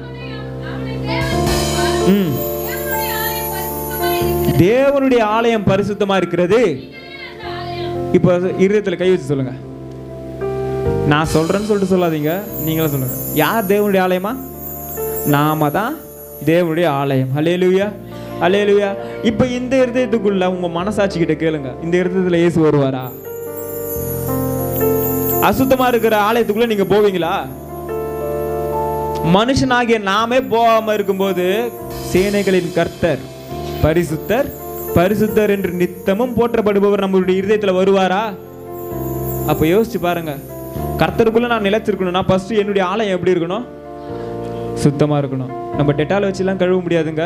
தேவனுடைய ஆலயம் பரிசுத்தமா இருக்கிறது. இப்ப இருதயத்துல கை வச்சு சொல்லுங்க. நான் சொல்றேன்னு சொல்லிட்டு சொல்லாதீங்க, நீங்களே சொல்லுங்க. யார் தேவனுடைய ஆலயமா? நாம தான் தேவனுடைய ஆலயம். ஹல்லேலூயா, ஹல்லேலூயா. இப்ப இந்த இருதயத்துக்குள்ள உங்க மனசாட்சி கிட்ட கேளுங்க, இந்த இருதயத்துல இயேசு வருவாரா? அசுத்தமா இருக்கிற ஆலயத்துக்குள்ள நீங்க போவீங்களா? மனுஷனாகிய நாமே போகாம இருக்கும்போது சேனைகளின் கர்த்தர் பரிசுத்தர் பரிசுத்தர் என்று நித்தமும் போற்றப்படுபவர் நம்மளுடைய இருதயத்துல வருவாரா? அப்ப யோசிச்சு பாருங்க. கர்த்தருக்குள்ள நான் நிலைச்சிருக்கணும்னா ஃபர்ஸ்ட் என்னுடைய ஆலயம் எப்படி இருக்கணும்? சுத்தமா இருக்கணும். நம்ம டெட்டால் வச்சுலாம் கழுவ முடியாதுங்க.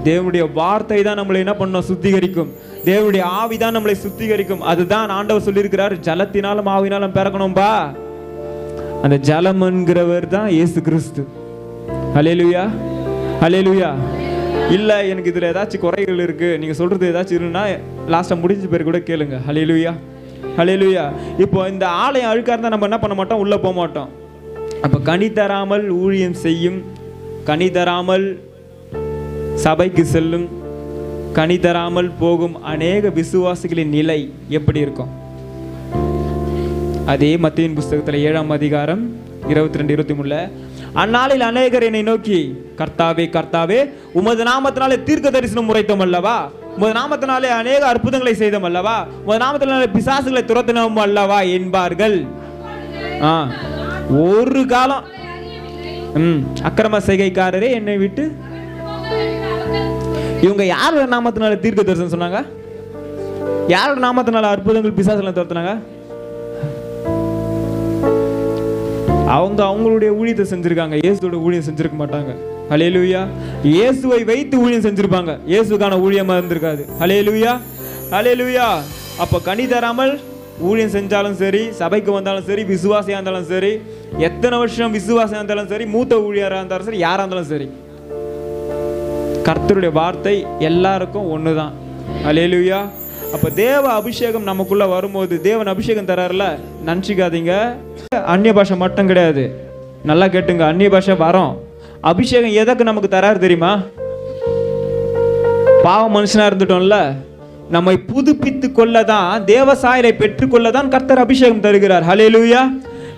தேவனுடைய வார்த்தை தான் நம்மளை என்ன பண்ணணும்? சுத்திகரிக்கும். தேவனுடைய ஆவி தான் நம்மளை சுத்திகரிக்கும். அதுதான் ஆண்டவர் சொல்லியிருக்கிறார், ஜலத்தினாலும் ஆவினாலும் பிறக்கணும்பா. அந்த ஜலம் என்கிறவர் தான் இயேசு கிறிஸ்து. ஹல்லேலூயா, ஹல்லேலூயா. இல்ல எனக்கு இதுல ஏதாச்சும் குறைகள் இருக்கு, நீங்க சொல்றது ஏதாச்சும் இருக்குன்னா லாஸ்டா முடிஞ்ச பேர் கூட கேளுங்க. ஹல்லேலூயா, ஹல்லேலூயா. இப்போ இந்த ஆலயம் அழுக்கா இருந்தா நம்ம என்ன பண்ண மாட்டோம்? உள்ள போக மாட்டோம். அப்ப கனி தராமல் ஊழியம் செய்யும், கனி தராமல் சபைக்கு செல்லும், கனி தராமல் போகும் அநேக விசுவாசிகளின் நிலை எப்படி இருக்கும்? அதே மத்தேயுவின் புஸ்தகத்துல 7ஆம் அதிகாரம் 22-23 அந்நாளில் அநேகர் என்னை நோக்கி, கர்த்தாவே கர்த்தாவே, உமது நாமத்தினாலே தீர்க்க தரிசனம் உரைத்தோம் அல்லவா, உமது நாமத்தினாலே அநேக அற்புதங்களை செய்தோம் அல்லவா, உமது நாமத்தினாலே பிசாசுகளை துரத்தினோம் அல்லவா என்பார்கள். ஒரு காலம் அக்கிரம செய்கைக்காரரே என்னை விட்டு. இவங்க யாரோட நாமத்தினால தீர்க்க தரிசனம் சொன்னாங்க? யாரோட நாமத்தினால அற்புதங்கள் பிசாசுகளை துரத்தினாங்க? அவங்க அவங்களுடைய ஊழியத்தை செஞ்சிருக்காங்க, இயேசுவோட ஊழியம் செஞ்சிருக்க மாட்டாங்க. ஹல்லேலூயா. இயேசுவை வைத்து ஊழியம் செஞ்சிருப்பாங்க, இயேசுக்கான ஊழியமா இருந்திருக்காது. ஹல்லேலூயா, ஹல்லேலூயா. அப்ப கனி தராமல் ஊழியம் செஞ்சாலும் சரி, சபைக்கு வந்தாலும் சரி, விசுவாசியா இருந்தாலும் சரி, எத்தனை வருஷம் விசுவாசியா இருந்தாலும் சரி, மூத்த ஊழியரா இருந்தாலும் சரி, யாரா இருந்தாலும் சரி, கர்த்தருடைய வார்த்தை எல்லாருக்கும் ஒண்ணுதான். ஹல்லேலூயா. அப்ப தேவ அபிஷேகம் நமக்குள்ள வரும்போது, தேவன் அபிஷேகம் தராருல, நினைச்சுக்காதீங்க அந்நிய பாஷை மட்டும் கிடையாது. நல்லா கேட்டுங்க, அந்நிய பாஷை வரும். அபிஷேகம் எதற்கு நமக்கு தராரு தெரியுமா? பாவ மனுஷனா இருந்துட்டோம்ல, நம்மை புதுப்பித்து கொள்ளதான், தேவ சாயலை பெற்றுக்கொள்ளதான் கர்த்தர் அபிஷேகம் தருகிறார். ஹல்லேலூயா,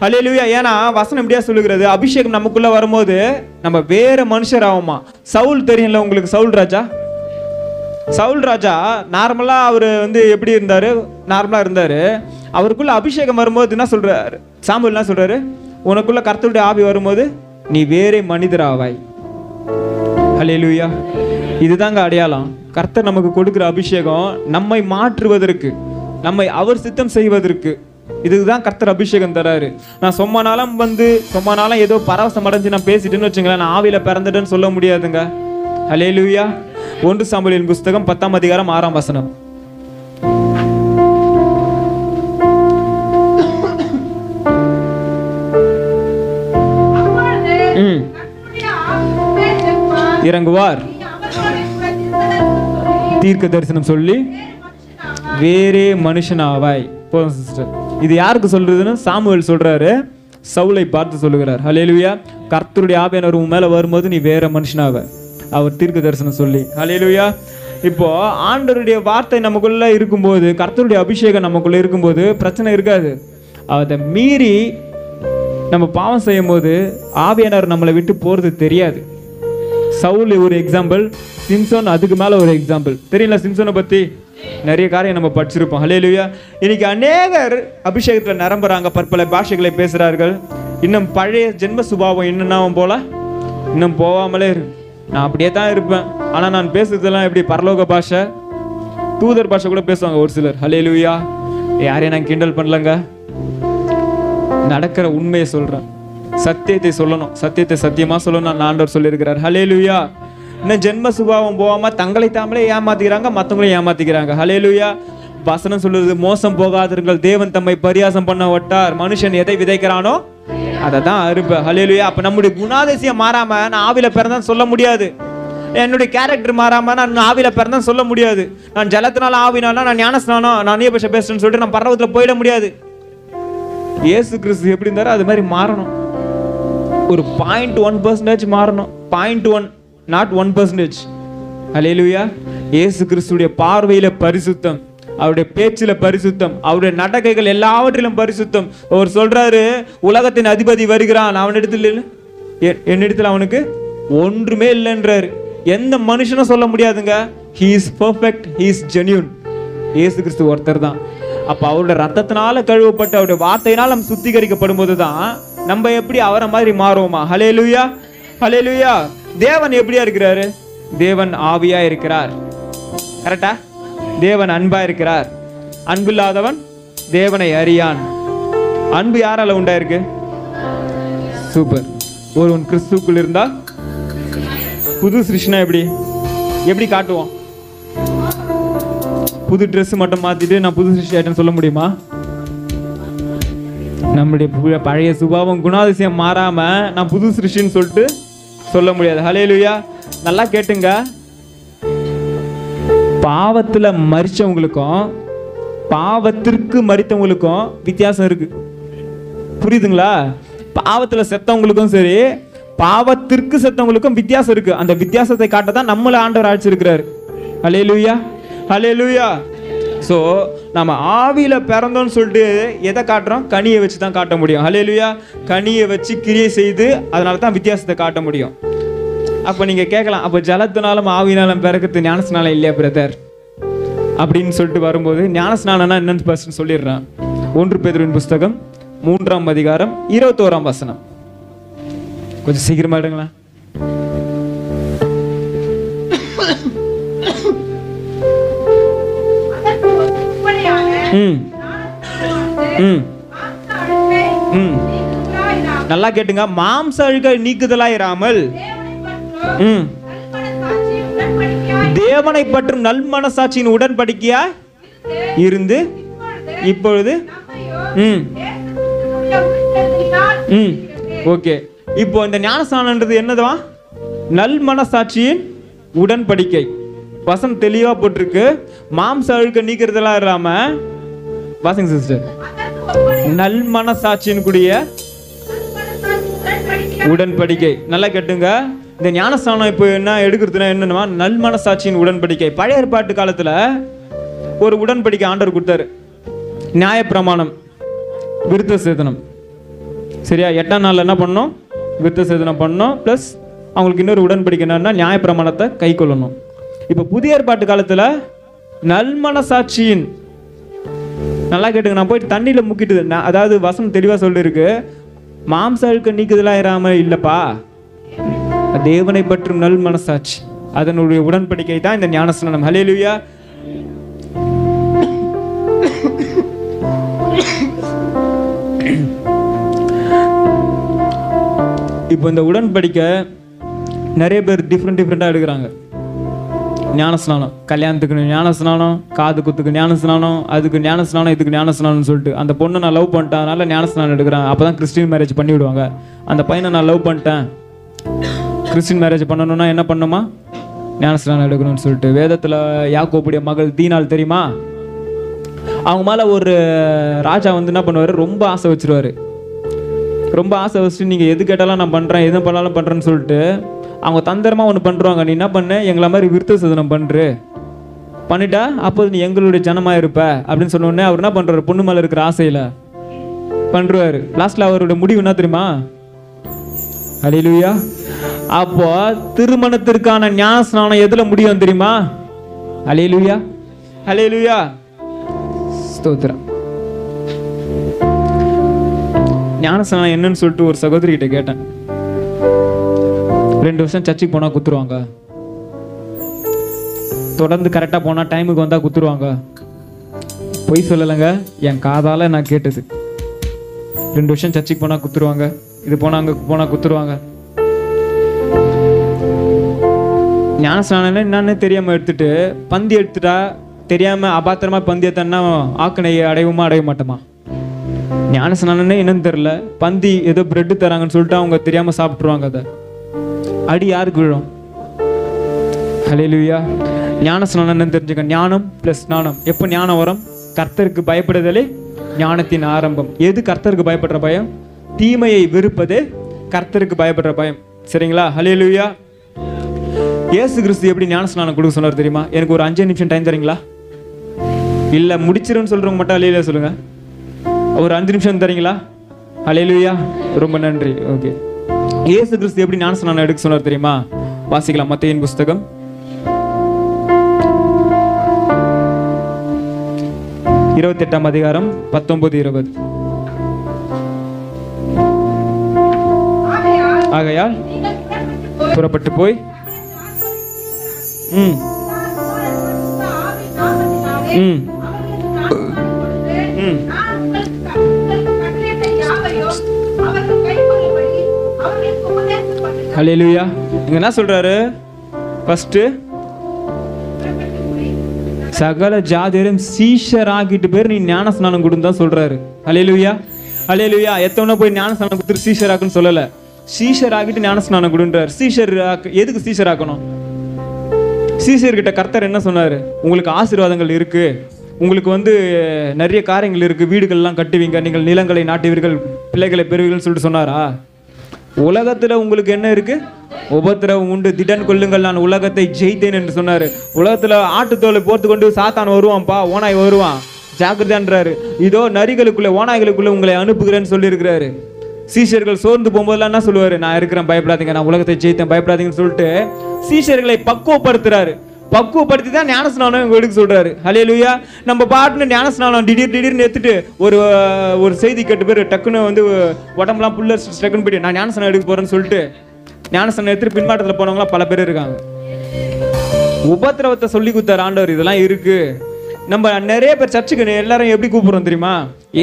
ஹல்லேலூயா. ஏன்னா வசனம் எப்படியா சொல்லுகிறது, அபிஷேகம் நமக்குள்ள வரும்போது நம்ம வேற மனுஷர் ஆகுமா. சவுல் தெரியும்ல உங்களுக்கு, சவுல் ராஜா. சவுல் ராஜா நார்மலா அவரு எப்படி இருந்தாரு? நார்மலா இருந்தாரு. அவருக்குள்ள அபிஷேகம் வரும்போது என்ன சொல்றாரு? சாமுவேல் என்ன சொல்றாரு? உனக்குள்ள கர்த்தருடைய ஆவி வரும்போது நீ வேற மனிதராவாய். ஹல்லேலூயா. இதுதாங்க அடையாளம். கர்த்தர் நமக்கு கொடுக்கிற அபிஷேகம் நம்மை மாற்றுவதற்கு, நம்மை அவர் சித்தம் செய்வதற்கு. இதுதான் கர்த்தர் அபிஷேகம் தராரு. நான் சொம்மனாலும் ஏதோ பரவசம் அடைஞ்சு நான் பேசிட்டேன்னு வச்சுங்களேன், நான் ஆவியில பிறந்துட்டேன்னு சொல்ல முடியாதுங்க. ஹல்லேலூயா. 1 சாமுவேலின் புஸ்தகம் 10ஆம் அதிகாரம் 6ஆம் வசனம். இறங்குவார், தீர்க்க தரிசனம் சொல்லி வேறே மனுஷனாவாய். போதும் சிஸ்டர். இது யாருக்கு சொல்றதுன்னு சாமுவேல் சொல்றாரு, சவுலை பார்த்து சொல்லுகிறார். ஹல்லேலூயா. கர்த்தருடைய ஆவியானவர் உன் மேல வரும்போது நீ வேற மனுஷனாவ, அவர் தீர்க்க தரிசனம் சொல்லி. ஹல்லேலூயா. இப்போ ஆண்டவருடைய வார்த்தை நமக்குள்ள இருக்கும்போது, கர்த்தருடைய அபிஷேகம் நமக்குள்ள இருக்கும்போது பிரச்சனை இருக்காது. அதை மீறி நம்ம பாவம் செய்யும் போது ஆவியானவர் நம்மளை விட்டு போறது தெரியாது. சவுல் ஒரு எக்ஸாம்பிள், சிம்சோன் அதுக்கு மேல ஒரு எக்ஸாம்பிள். தெரியல சிம்சோனை பத்தி நிறைய காரியம் நம்ம படிச்சிருப்போம். ஹல்லேலூயா. இன்னைக்கு அநேகர் அபிஷேகத்துல நிரம்புறாங்க, பற்பல பாஷைகளை பேசுறார்கள். இன்னும் பழைய ஜென்ம சுபாவம் இன்னும் போல இன்னும் போகாமலே இருக்கு. நான் அப்படியே தான் இருப்பேன், ஆனா நான் பேசுறதெல்லாம் எப்படி பரலோக பாஷை, தூதர் பாஷை கூட பேசுவாங்க ஒரு சிலர். ஹல்லேலூயா. யாரையும் நான் கிண்டல் பண்ணலங்க, நடக்கிற உண்மையை சொல்றேன், சத்தியத்தை சொல்லணும், சத்தியத்தை சத்தியமா சொல்லணும் ஆண்டவர் சொல்லியிருக்கிறார். ஹல்லேலூயா. இன்னும் ஜென்ம சுபாவம் போகாம தங்களை தாமலே ஏமாத்திக்கிறாங்க, மற்றவங்களையும் ஏமாத்திக்கிறாங்க. ஹல்லேலூயா. வசனம் சொல்லுது, மோசம் போகாதீர்கள், தேவன் தம்மை பரியாசம் பண்ண விட்டார், மனுஷன் எதை விதைக்கிறானோ அதை தான் அறுப்ப. ஹல்லேலூயா. அப்ப நம்முடைய குணாதிசயம் மாறாம நான் ஆவில பிறந்தான் சொல்ல முடியாது. என்னுடைய கேரக்டர் மாறாம நான் ஆவில பிறந்தான் சொல்ல முடியாது. நான் ஜலத்தினால ஆவினால நான் ஞானஸ்நானம் நான் அந்நிய பாஷை பேசுறேன்னு சொல்லிட்டு நான் பரலோகத்துல போயிட முடியாது. இயேசு கிறிஸ்து எப்படி இருந்தாரோ அது மாதிரி மாறணும். ஒரு 0.1% மாறணும். 0.1, not 1%. ஹல்லேலூயா. இயேசு கிறிஸ்துடைய பார்வையில பரிசுத்தம், அவருடைய பேச்சில பரிசுத்தம், அவருடைய நடக்கைகள் எல்லாவற்றிலும் பரிசுத்தம். அவர் சொல்றாரு, உலகத்தின் அதிபதி வருகிறான், என்னிடத்தில் அவனுக்கு ஒன்றுமே இல்லைன்றாரு. எந்த மனுஷனும் சொல்ல முடியாதுங்க. He is perfect, he is genuine. இயேசு கிறிஸ்து ஒருத்தர் தான். அப்ப அவருடைய ரத்தத்தினால கழுவப்பட்டு அவருடைய வார்த்தையினால் நம்ம சுத்திகரிக்கப்படும் போதுதான் நம்ம எப்படி அவரை மாதிரி மாறுவோமா? ஹல்லேலூயா, ஹல்லேலூயா. தேவன் எப்படியா இருக்கிறாரு? தேவன் ஆவியா இருக்கிறார். கரெக்டா? தேவன் அன்பா இருக்கிறார். அன்பில்லாதவன் தேவனை அறியான். அன்பு யாரால உண்டாயிருக்கு? சூப்பர். ஒருவன் கிறிஸ்துக்குள் இருந்தா புது சிருஷ்டினா எப்படி காட்டுவோம்? புது ட்ரெஸ் மட்டும் மாத்திட்டு நான் புது சிருஷ்டி ஆயிட்டேன்னு சொல்ல முடியுமா? நம்முடைய பழைய சுபாவம் குணாதிசயம் மாறாம நான் புது சிருஷ்டின்னு சொல்லிட்டு சொல்ல முடியாது. ஹல்லேலூயா. நல்லா கேட்டுங்க. பாவத்துல மரிச்சவங்களுக்கும் பாவத்திற்கு மரித்தவங்களுக்கும் வித்தியாசம் இருக்கு. புரியுதுங்களா? பாவத்துல செத்தவங்களுக்கும் சரி, பாவத்திற்கு செத்தவங்களுக்கும் வித்தியாசம் இருக்கு. அந்த வித்தியாசத்தை காட்டதான் நம்மள ஆண்டவர் அழைச்சிருக்கிறாரு. ஹல்லேலூயா, ஹல்லேலூயா. ஸோ நம்ம ஆவியில பிறந்தோம்னு சொல்லிட்டு எதை காட்டுறோம்? கனியை வச்சு தான் காட்ட முடியும். ஹல்லேலூயா. கனியை வச்சு கிரியை செய்து அதனால தான் வித்தியாசத்தை காட்ட முடியும். அப்போ நீங்கள் கேட்கலாம், அப்போ ஜலத்தினாலும் ஆவியினாலும் பிறக்கிறது ஞானஸ்நானம் இல்லையா பிரதர் அப்படின்னு சொல்லிட்டு வரும்போது, ஞானஸ்நானம்னா என்னன்னு ஃபர்ஸ்ட் சொல்லிடுறேன். 1 பேதுருவின் புஸ்தகம் 3ஆம் அதிகாரம் 21ஆம் வசனம். கொஞ்சம் சீக்கிரமா எடுங்களா. நல்லா கேட்டுங்க. மாம்ச அழுக்கை நீக்குதலாயிராமல் தேவனை பற்றும் நல் மனசாட்சியின் உடன்படிக்கையா இருந்து இப்பொழுது ஓகே. இப்போ இந்த ஞானஸ்நானம்ன்றது என்னதுவா? நல் மனசாட்சியின் உடன்படிக்கை. வசனம் தெளிவா போட்டிருக்கு. மாம்ச அழுக்க நீக்கிறதெல்லாம் இல்லாம வாசிங்க சிஸ்டர். நல் மனசாட்சியின் கூடிய உடன்படிக்கை. நல்லா கேட்டுங்க. இந்த ஞானஸ்நானம் இப்போ என்ன எடுக்கிறதுனா என்னன்னா நல் மனசாட்சியின் உடன்படிக்கை. பழைய ஏற்பாட்டு காலத்துல ஒரு உடன்படிக்கை ஆண்டவர் கொடுத்தாரு. நியாயப்பிரமாணம், விருத்த சேதனம். சரியா? 8ஆம் நாள்ல என்ன பண்ணணும்? விருத்த சேதனம் பண்ணணும். பிளஸ் அவங்களுக்கு இன்னொரு உடன்படிக்கை என்னன்னா நியாயப்பிரமாணத்தை கை கொள்ளணும். இப்போ புதிய ஏற்பாட்டு காலத்துல நல் மனசாட்சியின், நல்லா கேட்டுங்க, நான் போயிட்டு தண்ணியில முக்கிட்டு, அதாவது வசனம் தெளிவா சொல்லிருக்கு, மாம்ச அழுக்க நீக்குதலா இராம இல்லப்பா, தேவனை பற்றும் நல் மனசாட்சி, அதனுடைய உடன்படிக்கை தான் இந்த ஞானஸ்நானம். ஹல்லேலூயா. இப்போ இந்த உடன்படிக்கை நிறைய பேர் டிஃப்ரெண்டா எடுக்கிறாங்க. ஞானஸ்நானம், கல்யாணத்துக்கு ஞானஸ்நானம், காது குத்துக்கு ஞானஸ்நானம், அதுக்கு ஞானஸ்நானம், இதுக்கு ஞானஸ்நானம்னு சொல்லிட்டு அந்த பொண்ணை நான் லவ் பண்ணிட்டேன் அதனால ஞானஸ்நானம் எடுக்கிறேன், அப்பதான் கிறிஸ்டின் மேரேஜ் பண்ணி விடுவாங்க. அந்த பையனை நான் லவ் பண்ணிட்டேன், கிறிஸ்டின் மேரேஜ் பண்ணணும்னா என்ன பண்ணுமா? ஞானஸ்நானம் எடுக்கணும்னு சொல்லிட்டு. வேதத்துல யாக்கோபுடைய மகள் தீனாள் தெரியுமா? அவங்க மேல ஒரு ராஜா வந்து என்ன பண்ணுவாரு? ரொம்ப ஆசை வச்சிருவாரு. ரொம்ப ஆசை வச்சுட்டு நீங்க எது கேட்டாலும் நான் பண்றேன், எது பண்ணாலும் பண்றேன்னு சொல்லிட்டு அவங்க தந்திரமா ஒன்று பண்றாங்க. நீ என்ன பண்ண? எங்களை மாதிரி விருத்த சேதனம் பண்ணிட்டா அப்போது நீ எங்களுடைய ஜனமா இருப்ப அப்படின்னு சொன்ன உடனே அவர் என்ன பண்றாரு? பொண்ணு மேல இருக்கிற ஆசையில பண்றாரு. லாஸ்ட்ல அவருடைய முடிவு என்ன தெரியுமா? ஹல்லேலூயா. அப்போ திருமணத்திற்கான ஞானஸ்நானம் எதுல முடியும் தெரியுமா? ஹல்லேலூயா, ஹல்லேலூயா, ஸ்தோத்திரம். ஞானஸ்நானம் என்னன்னு சொல்லிட்டு ஒரு சகோதரி கிட்ட கேட்டேன். 2 வருஷம் சர்ச்சுக்கு போனா குத்துருவாங்க, தொடர்ந்து கரெக்டா போனா டைமுக்கு வந்தா குத்துருவாங்க. பொய் சொல்லலைங்க, என் காதால நான் கேட்டது. 2 வருஷம் சர்ச்சுக்கு போனா குத்துருவாங்க, இது போனா அங்க போனா குத்துருவாங்க. ஞானஸ்நானம் என்னன்னு தெரியாம எடுத்துட்டு பந்தி எடுத்துட்டா, தெரியாம அபாத்திரமா பந்தி எடுத்தா ஆக்கணையை அடையுமா அடைய மாட்டோமா? ஞானஸ்நானம்னே என்னன்னு தெரியல, பந்தி ஏதோ பிரெட் தராங்கன்னு சொல்லிட்டு அவங்க தெரியாம சாப்பிட்டுருவாங்க. அதை அடி யாருக்கு விழும்? ஹல்லேலூயா. ஞானஸ்நானம் என்னன்னு தெரிஞ்சுக்க. ஞானம் பிளஸ் ஞானம். எப்போ ஞானம் வரும்? கர்த்தருக்கு பயப்படுதலே ஞானத்தின் ஆரம்பம். எது கர்த்தருக்கு பயப்படுற பயம்? தீமையை வெறுப்பது கர்த்தருக்கு பயப்படுற பயம். சரிங்களா? ஹல்லேலூயா. இயேசு கிறிஸ்து எப்படி ஞானஸ்நானம் கொடுக்க சொன்னார் தெரியுமா? எனக்கு ஒரு 5 நிமிஷம் டைம் தரீங்களா? இல்ல முடிச்சிருன்னு சொல்றவங்க மட்டும் ஹல்லேலூயா சொல்லுங்க. ஒரு 5 நிமிஷம் தரீங்களா? ஹல்லேலூயா. ரொம்ப நன்றி. ஓகே. இயேசு கிறிஸ்து எப்படி ஞானஸ்நானம் எடுக்க சொன்னார் தெரியுமா? வாசிக்கலாம். மத்தேயுவின் புஸ்தகம் 28ஆம் அதிகாரம் 19-20. ஆகையால் புறப்பட்டு போய் ம் ம் ம் ஹல்லேலூயா. இங்க என்ன சொல்றாரு? ஃபர்ஸ்ட் சகல ஜாதியரும் சீஷராகிட்டு பேர் நீ ஞானஸ்நானம் கொடுன்னு தான் சொல்றாரு. ஹல்லேலூயா ஹல்லேலூயா. எத்தனை போய் ஞானஸ்நானம் கொடுத்து சீஷராக்குன்னு சொல்லல, சீஷராகிட்டு ஞானஸ்நானம் கொடுன்றார். சீஷர் எதுக்கு சீஷராக்கணும்? சீஷர்கிட்ட கர்த்தர் என்ன சொன்னாரு? உங்களுக்கு ஆசீர்வாதங்கள் இருக்கு, உங்களுக்கு நிறைய காரியங்கள் இருக்கு, வீடுகள்லாம் கட்டுவீங்க, நீங்கள் நிலங்களை நாட்டுவீர்கள், பிள்ளைகளை பெறுவீர்கள் சொல்லிட்டு சொன்னாரா? உலகத்துல உங்களுக்கு என்ன இருக்கு? உபத்திரவம் உண்டு, திடன் கொள்ளுங்கள், நான் உலகத்தை ஜெயித்தேன் என்று சொன்னாரு. உலகத்துல ஆட்டுத்தோலை போர்த்து கொண்டு சாத்தான் வருவான்ப்பா, ஓனாய் வருவான், ஜாக்கிரதான்றாரு. இதோ நரிகளுக்குள்ள ஓனாய்களுக்குள்ள உங்களை அனுப்புகிறேன்னு சொல்லி இருக்கிறாரு. சீஷர்கள் சோர்ந்து போகும்போதெல்லாம் என்ன சொல்லுவாரு? நான் இருக்கிறேன், பயப்படாதீங்க, நான் உலகத்தை ஜெயித்தேன், பயப்படாதீங்கன்னு சொல்லிட்டு சீஷர்களை பக்குவப்படுத்துறாரு. பக்குவப்படுத்தி தான் ஞானஸ்நானம் எடுக்க சொல்றாரு. ஹல்லேலூயா. நம்ம பாட்டுன்னு ஞானஸ்நானம் திடீர்னு எடுத்துட்டு ஒரு செய்தி கேட்டு பேர் டக்குன்னு உடம்புலாம் புல்ல டக்குன்னு போயிட்டு நான் ஞானஸ்நானம் எடுக்க போறேன்னு சொல்லிட்டு ஞானஸ்நானம் எடுத்துட்டு பின்மாட்டத்தில் போனவங்களாம் பல பேர் இருக்காங்க. உபத்திரவத்தை சொல்லி கொடுத்தாரு ஆண்டவர். இதெல்லாம் இருக்கு. நம்ம நிறைய பேர் சர்ச்சுக்கு எல்லாரும் எப்படி கூப்பிடுறோம் தெரியுமா?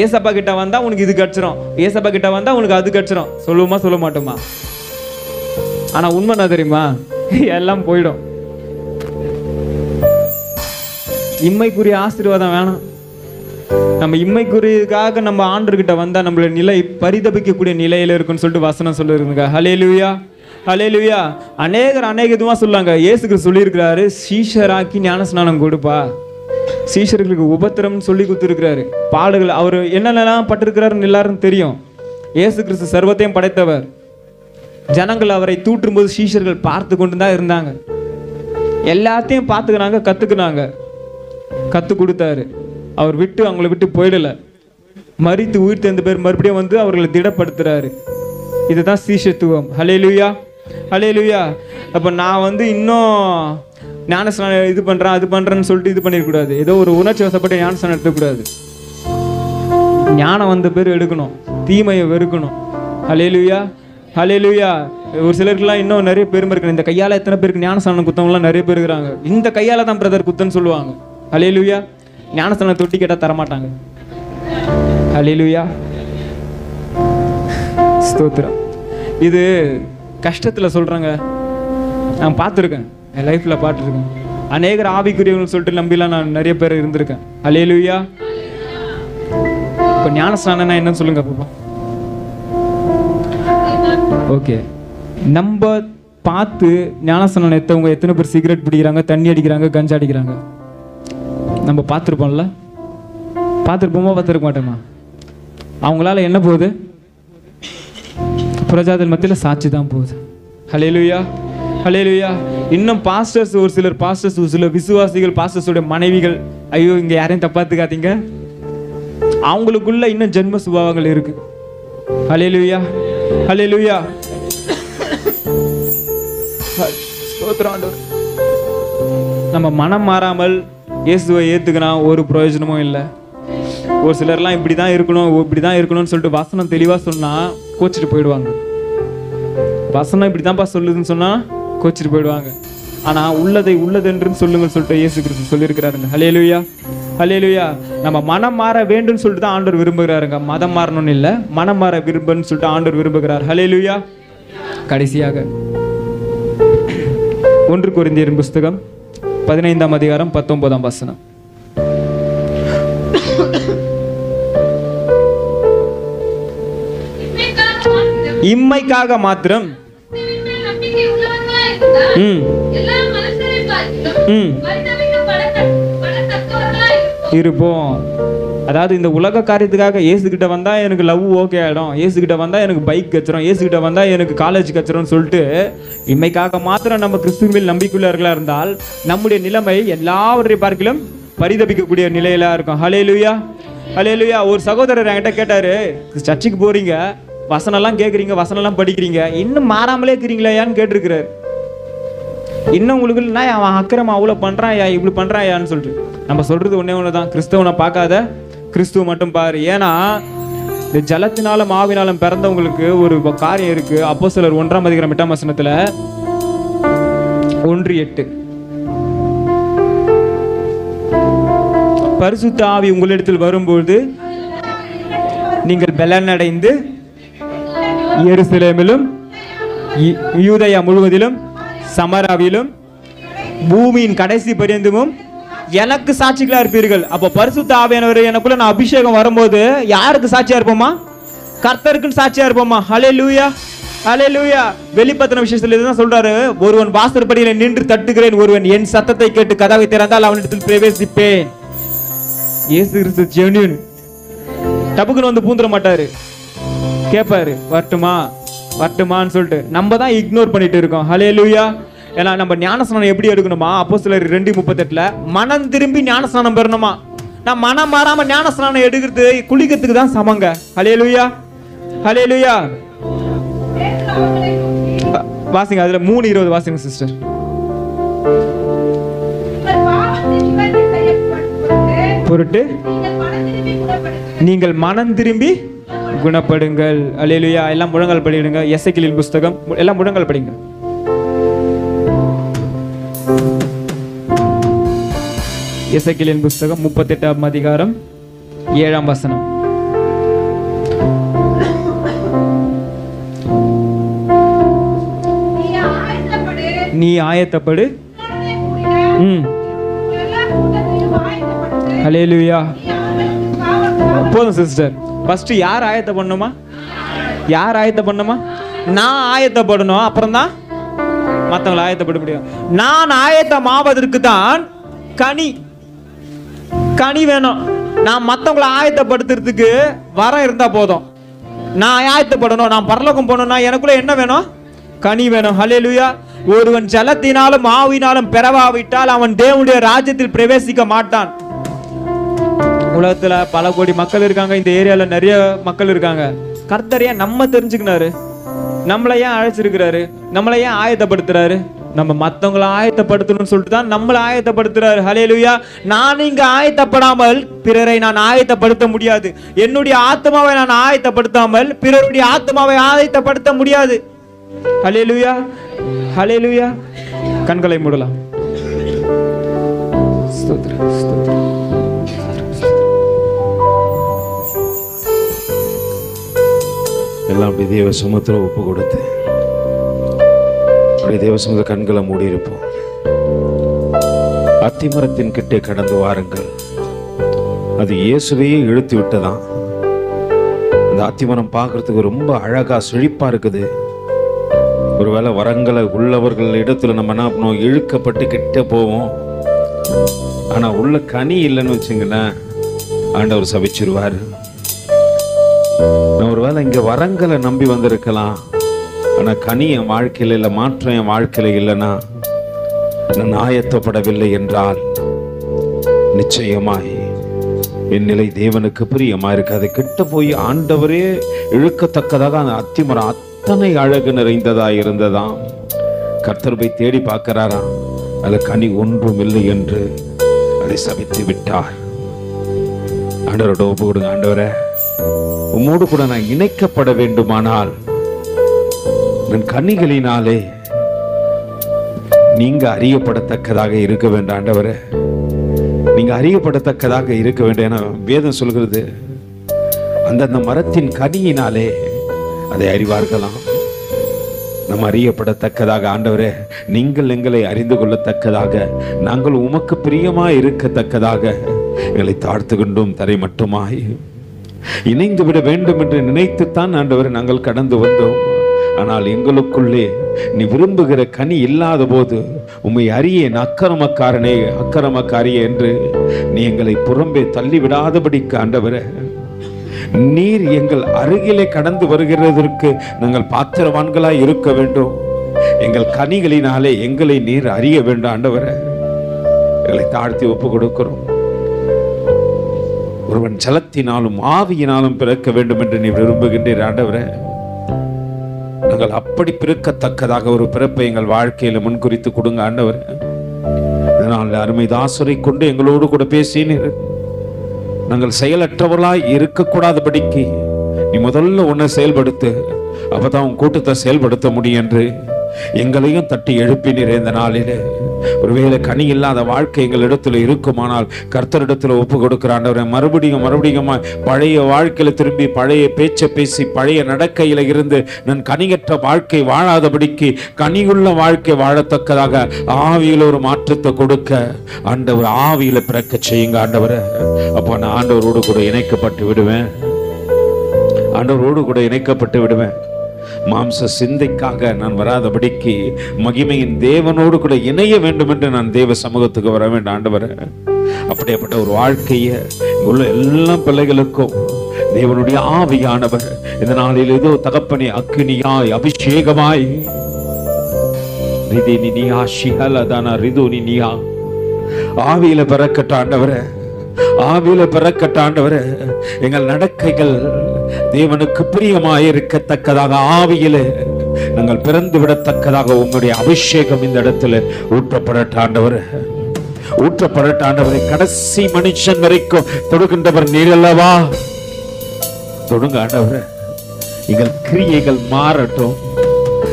ஏசப்பா கிட்ட வந்தா உனக்கு இது கிடைச்சிரும், ஏசப்பா கிட்ட வந்தா உனக்கு அது கிடைச்சிரும். சொல்லுவோமா சொல்ல மாட்டோமா? ஆனா உண்மை என்ன தெரியுமா? எல்லாம் போயிடும். இம்மைக்குரிய ஆசீர்வாதம் வேணாம். நம்ம இம்மைக்குரியதுக்காக நம்ம ஆண்டவர்கிட்ட வந்தா நம்மளோட நிலை பரிதபிக்கக்கூடிய நிலையில இருக்குன்னு சொல்லிட்டு வசனம் சொல்லிருக்குங்க. ஹல்லேலூயா ஹல்லேலூயா. அநேக இதுவா சொல்லாங்க. இயேசு கிறிஸ்து சொல்லியிருக்கிறாரு, சீஷராக்கி ஞானஸ்நானம் கொடுப்பா. சீஷர்களுக்கு உபத்திரம்னு சொல்லி கொடுத்துருக்கிறாரு. பாடுகள் அவர் என்னென்னலாம் பட்டிருக்கிறாருன்னு எல்லாரும் தெரியும். இயேசு கிறிஸ்து சர்வத்தையும் படைத்தவர். ஜனங்கள் அவரை தூற்றும் போது சீஷர்கள் பார்த்து கொண்டு தான் இருந்தாங்க. எல்லாத்தையும் பார்த்துக்கிறாங்க, கத்துக்கினாங்க, கத்து கொடுத்தாரு. அவர் அவங்களை விட்டு போயிடல. மரித்து உயிர் தெரிந்த பேர் மறுபடியும் அவர்களை திடப்படுத்துறாரு. இதுதான் சீஷத்துவம். ஹல்லேலூயா ஹல்லேலூயா. அப்ப நான் இன்னும் ஞானஸ்நானம் இது பண்றேன் அது பண்றேன்னு சொல்லிட்டு இது பண்ணிடக்கூடாது. ஏதோ ஒரு உணர்ச்சி வசப்பட்டு ஞானஸ்நானம் எடுத்துக்கூடாது. ஞானம் வந்த பேர் எடுக்கணும், தீமையை வெறுக்கணும். ஹல்லேலூயா ஹல்லேலூயா. ஒரு சிலருக்குலாம் இன்னும் நிறைய பெருமை இருக்கு. இந்த கையால எத்தனை பேருக்கு ஞானஸ்நானம் குத்தவங்களாம் நிறைய பேர் இருக்கிறாங்க. இந்த கையால தான் பிரதர் குத்தன்னு சொல்லுவாங்க. ஹல்லேலூயா. ஞானஸ்நானம் தொட்டி கேட்டா தரமாட்டாங்க. ஹல்லேலூயா ஸ்தோத்திரம். இது கஷ்டத்துல சொல்றாங்க. நான் பார்த்துருக்கேன், என் லைஃப்ல பார்த்துருக்கேன். அநேகர் ஆவிக்குரியவர்கள் சொல்லிட்டு நம்பிலாம் நான் நிறைய பேர் இருந்திருக்கேன். ஹல்லேலூயா. இப்போ ஞானஸ்நானம்னா என்னன்னு சொல்லுங்க பாப்பா. ஓகே, நம்ம பார்த்து ஞானஸ்நானம் எடுத்தவங்க எத்தனை பேர் சிகரெட் பிடிக்கிறாங்க, தண்ணி அடிக்கிறாங்க, கஞ்சா அடிக்கிறாங்க? நம்ம பார்த்துருப்போம்ல. பார்த்துருப்போமா? பார்த்துருக்க மாட்டோமா? அவங்களால என்ன போகுது? பிரஜாதல் மத்தியில் சாட்சி தான் போகுது. ஹல்லேலூயா ஹல்லேலூயா. இன்னும் பாஸ்டர்ஸ், ஒரு சிலர் பாஸ்டர்ஸ், ஒரு சில விசுவாசிகள், பாஸ்டர்ஸோட மனைவிகள், ஐயோ இங்க யாரையும் தப்பாத்துக்காதீங்க, அவங்களுக்குள்ள இன்னும் ஜென்ம சுபாவங்கள் இருக்கு. ஹல்லேலூயா ஹல்லேலூயா. நம்ம மனம் மாறாமல் இயேசுவை ஏத்துக்கணும் ஒரு பிரயோஜனமும் இல்லை. ஒரு சிலர்லாம் இப்படிதான் இருக்கணும் இப்படிதான் இருக்கணும்னு சொல்லிட்டு வசனம் தெளிவா சொன்னா கோச்சிட்டு போயிடுவாங்க. வசனம் இப்படிதான்ப்பா சொல்லுதுன்னு சொன்னா கோச்சிட்டு போயிடுவாங்க. ஆனா உள்ளதை உள்ளதென்று சொல்லுங்கன்னு சொல்லிட்டு இயேசு கிறிஸ்து சொல்லியிருக்கிறாருங்க. ஹல்லேலூயா ஹல்லேலூயா. நம்ம மனம் மாற வேண்டும் சொல்லிட்டு தான் ஆண்டவர் விரும்புகிறாருங்க. மதம் மாறணும்னு இல்லை, மனம் மாற விரும்புன்னு சொல்லிட்டு ஆண்டவர் விரும்புகிறார். ஹல்லேலூயா. கடைசியாக 1 கொரிந்தியர் புஸ்தகம் 15ஆம் அதிகாரம் 19ஆம் வசனம். இம்மைக்காக மாத்திரம் இருப்போம். அதாவது இந்த உலக காரியத்துக்காக இயேசுகிட்ட வந்தா எனக்கு லவ் ஓகே ஆயிடும், இயேசுகிட்ட வந்தா எனக்கு பைக் கச்சிரும், இயேசுகிட்ட வந்தா எனக்கு காலேஜ் கச்சிரும்னு சொல்லிட்டு இம்மைக்காக மாத்திரம் நம்ம கிறிஸ்துவின் நம்பிக்கையுள்ளவர்களா இருந்தால் நம்முடைய நிலைமை எல்லாவற்றை பார்க்கிலும் பரிதபிக்கக்கூடிய நிலையில இருக்கும். ஹல்லேலூயா ஹல்லேலூயா. ஒரு சகோதரர் என்கிட்ட கேட்டாரு, சர்ச்சுக்கு போறீங்க, வசனம்லாம் கேட்குறீங்க, வசனம்லாம் படிக்கிறீங்க, இன்னும் மாறாமலே இருக்கிறீங்களாயான்னு கேட்டிருக்கிறாரு. இன்னும் உங்களுக்கு அவன் அக்கிரமா அவ்வளோ பண்ணுறான், இப்படி பண்ணுறாயான்னு சொல்லிட்டு நம்ம சொல்றது ஒன்னே ஒன்று தான், கிறிஸ்தவனை பார்க்காத கிறிஸ்துவ மட்டும் பாரு. ஏன்னா இந்த ஜலத்தினாலும் ஆவினாலும் பிறந்தவங்களுக்கு ஒரு காரியம் இருக்கு. அப்போஸ்தலர் 1:8 1:8 பரிசுத்த ஆவி உங்களிடத்தில் வரும்போது நீங்கள் பலனடைந்து எருசலேமிலும் யூதேயா முழுவதிலும் சமராவிலும் பூமியின் கடைசி பரியந்தமும் எனக்கு சாட்சிகளா இருப்பீர்கள். அப்போ பரிசுத்த ஆவியானவர் எனக்குள்ள நான் அபிஷேகம் வரும்போது யாருக்கு சாட்சியா இருப்போமா? கர்த்தருக்குன்னு சாட்சியா இருப்போமா? ஹல்லேலூயா, ஹல்லேலூயா. வெளிப்படுத்தின விஷயத்துல இதுதான் சொல்றாரு, ஒருவன் வாசற்படியில நின்று தட்டுகிறேன், ஒருவன் என் சத்தத்தை கேட்டு கதவை திறந்தால் அவனிடத்தில் பிரவேசிப்பேன். இயேசு கிறிஸ்து ஜெனியூன். டபுக்குன்னு வந்து பூந்துட மாட்டாரு, கேட்பாரு வரட்டுமா வரட்டுமான்னு சொல்லிட்டு. நம்ம தான் இக்னோர் பண்ணிட்டு இருக்கோம். ஹல்லேலூயா. ஏன்னா நம்ம ஞானஸ்நானம் எப்படி எடுக்கணுமா? அப்போஸ்தலர் 2:38 மனம் திரும்பி ஞானஸ்நானம் பெறணுமா? நான் மனம் மாறாம ஞானஸ்நானம் எடுக்கிறது குளிக்கிறதுக்கு தான் சமங்க. ஹல்லேலூயா, ஹல்லேலூயா. வாசிங்க, அதுல 3:20 வாசிங்க சிஸ்டர். பொருட்டு நீங்கள் மனம் திரும்பி குணப்படுங்கள். அல்லேலூயா. எல்லாம் முழங்கால் படிடுங்க. எசேக்கியேல் புத்தகம் எல்லாம் முழங்கால் படிங்க. எசேக்கியேல் புத்தகம் 38ஆம் அதிகாரம் 7ஆம் வசனம். நீ ஆயத்தப்படு. ஹல்லேலூயா. போதும் சிஸ்டர். ஃபர்ஸ்ட் யார் ஆயத்த பண்ணுமா? யார் ஆயத்த பண்ணுமா? நான் ஆயத்தப்படணும், அப்புறம் தான் மற்றவங்களை ஆயத்தப்பட முடியும். நான் ஆயத்தமாவதற்கு தான் கனி வேணும். நான் மற்றவங்களை ஆயத்தப்படுத்துறதுக்கு வரம் இருந்தா போதும். நான் ஆயத்தப்படணும், நான் பரலோகம் போகணும்னா எனக்குள்ள என்ன வேணும்? கனி வேணும். ஹல்லேலூயா. ஒருவன் ஜலத்தினாலும் ஆவினாலும் பெறவாவிட்டால் அவன் தேவனுடைய ராஜ்யத்தில் பிரவேசிக்க மாட்டான். உலகத்துல பல கோடி மக்கள் இருக்காங்க, இந்த ஏரியால நிறைய மக்கள் இருக்காங்க. கர்த்தர் ஏன் நம்ம தெரிஞ்சுக்கினாரு? நம்மளை ஏன் அழைச்சிருக்கிறாரு? நம்மளை ஏன் ஆயத்தப்படுத்துறாரு? நம்ம மற்றவங்களை ஆயத்தப்படுத்தணும்னு சொல்லிட்டு தான் நம்மளை ஆயத்தப்படுத்துறாரு. ஹல்லேலூயா. நான் இங்க ஆயத்தப்படாமல் பிறரை நான் ஆயத்தப்படுத்த முடியாது. என்னுடைய ஆத்மாவை நான் ஆயத்தப்படுத்தாமல் பிறருடைய ஆத்மாவை ஆயத்தப்படுத்த முடியாது. ஹல்லேலூயா, ஹல்லேலூயா. கண்களை மூடலாம். ஸ்தோத்திரம், ஸ்தோத்திரம். எல்லாம் அப்படி தேவ சமத்துல ஒப்பு கொடுத்து அப்படி தேவ சமூக கண்களை மூடி இருப்போம். அத்திமரத்தின் கிட்டே கடந்து வாருங்கள். அது இயேசுவையே இழுத்து விட்டதான். அந்த அத்திமரம் பார்க்கறதுக்கு ரொம்ப அழகா செழிப்பா இருக்குது. ஒருவேளை வரங்களை உள்ளவர்கள் இடத்துல நம்ம என்ன பண்ணுவோம்? இழுக்கப்பட்டு கிட்ட போவோம். ஆனா உள்ள கனி இல்லைன்னு வச்சுங்களேன், ஆண்டவர் சபிச்சிருவாரு. நான் ஒருவேளை இங்க வரங்களை நம்பி வந்திருக்கலாம், ஆனா கனி என் வாழ்க்கையில இல்லை, மாற்றம் என் வாழ்க்கையில இல்லைன்னா, நான் ஆயத்தப்படவில்லை என்றால் நிச்சயமாய் என் நிலை தேவனுக்கு பிரியமா இருக்காது. கிட்ட போய் ஆண்டவரே இழுக்கத்தக்கதாக அந்த அத்திமரம் அத்தனை அழகு நிறைந்ததா இருந்ததாம். கர்த்தர் போய் தேடி பார்க்கிறாராம், அது கனி ஒன்றும் இல்லை என்று அதை சபித்து விட்டார். ஆண்டவரோட ஒப்பு கொடுங்க. ஆண்டவரே, உம்மோடு கூட நான் இணைக்கப்பட வேண்டுமானால் என் கனிகளினாலே நீங்க அறியப்படத்தக்கதாக இருக்க வேண்டும். ஆண்டவரே, நீங்க அறியப்படத்தக்கதாக இருக்க வேண்டும். என வேதம் சொல்கிறது, அந்தந்த மரத்தின் கனியினாலே அதை அறிவார்களாம். நம்ம அறியப்படத்தக்கதாக ஆண்டவரே, நீங்கள் எங்களை அறிந்து கொள்ளத்தக்கதாக, நாங்கள் உமக்கு பிரியமா இருக்கத்தக்கதாக எங்களை தாழ்த்து கொண்டும் தரை மட்டுமாய் இணைந்து விட வேண்டும் என்று நினைத்துத்தான் ஆண்டவரே நாங்கள் கடந்து வந்தோம். ஆனால் எங்களுக்குள்ளே நீ விரும்புகிற கனி இல்லாத போது உம்மை அறியேன் அக்கிரமக்காரியே என்று நீ எங்களை புறம்பே தள்ளிவிடாதபடிக்கு ஆண்டவரே, நீர் எங்கள் அருகிலே கடந்து வருகிறதற்கு நாங்கள் பாத்திரவான்களாய் இருக்க வேண்டும். எங்கள் கனிகளினாலே எங்களை நீர் அறிய வேண்டும். ஆண்டவரே, எங்களை தாழ்த்தி ஒப்பு கொடுக்கிறோம். ஒருவன் ஜலத்தினாலும் ஆவியினாலும் பிறக்க வேண்டும் என்று நீ விரும்புகின்றீர். ஆண்டவரே, நாங்கள் அப்படி பிறக்கத்தக்கதாக ஒரு பிறப்பை எங்கள் வாழ்க்கையில முன்குறித்து கொடுங்க. ஆண்டவரே, இதனால் அருமை தாசரை கொண்டு எங்களோடு கூட பேசினீர். நாங்கள் செயலற்றவர்களாய் இருக்கக்கூடாதபடிக்கு நீ முதல்ல உன்னை செயல்படுத்து, அப்பதான் உன் கூட்டத்தை செயல்படுத்த முடியும் என்று எங்களையும் தட்டி எழுப்பினீர். இந்த நாளிலே ஒருவேளை கனி இல்லாத வாழ்க்கை எங்கள் இடத்துல இருக்குமானால் கர்த்தரிடத்துல ஒப்பு கொடுக்கிற ஆண்டவரே, மறுபடியும் பழைய வாழ்க்கையில திரும்பி பழைய பேச்சை பேசி பழைய நடக்கையில இருந்து நான் கனியற்ற வாழ்க்கை வாழாதபடிக்கு கனியுள்ள வாழ்க்கை வாழத்தக்கதாக ஆவியில ஒரு மாற்றத்தை கொடுக்க ஆண்டவர் ஆவியில பிறக்க செய்யுங்க ஆண்டவரே. அப்போ நான் ஆண்டவரோடு கூட இணைக்கப்பட்டு விடுவேன், ஆண்டவரோடு கூட இணைக்கப்பட்டு விடுவேன். மாம்ச சிந்தைக்காக நான் வராதபடிக்கு மகிமையின் தேவனோடு கூட இணைய வேண்டும் என்று நான் தேவ சமூகத்துக்கு வர வேண்டும் ஆண்டவரே. அப்படிப்பட்ட ஒரு வாழ்க்கையை உள்ள எல்லா பிள்ளைகளுக்கும் தேவனுடைய ஆவியானவர் இந்த நாளில் ஏதோ தகப்பனே அக்கினியாய் அபிஷேகமாய் ஆவியில பிறக்கட்ட ஆண்டவரே, ஆவியில பிறக்கட்ட ஆண்டவரே. எங்கள் நடக்கைகள் தேவனுக்கு பிரியமாய் இருக்கத்தக்கதாக ஆவியில நாங்கள் பிறந்து விடத்தக்கதாக உங்களுடைய அபிஷேகம் இந்த இடத்துல ஊற்றப்படட்ட ஆண்டவரே, ஊற்றப்படட்ட ஆண்டவரை. கடைசி மனுஷன் வரைக்கும் தொடுகின்றவர் நீர் அல்லவா? தொடுங்க ஆண்டவரே. எங்கள் கிரியைகள் மாறட்டும்,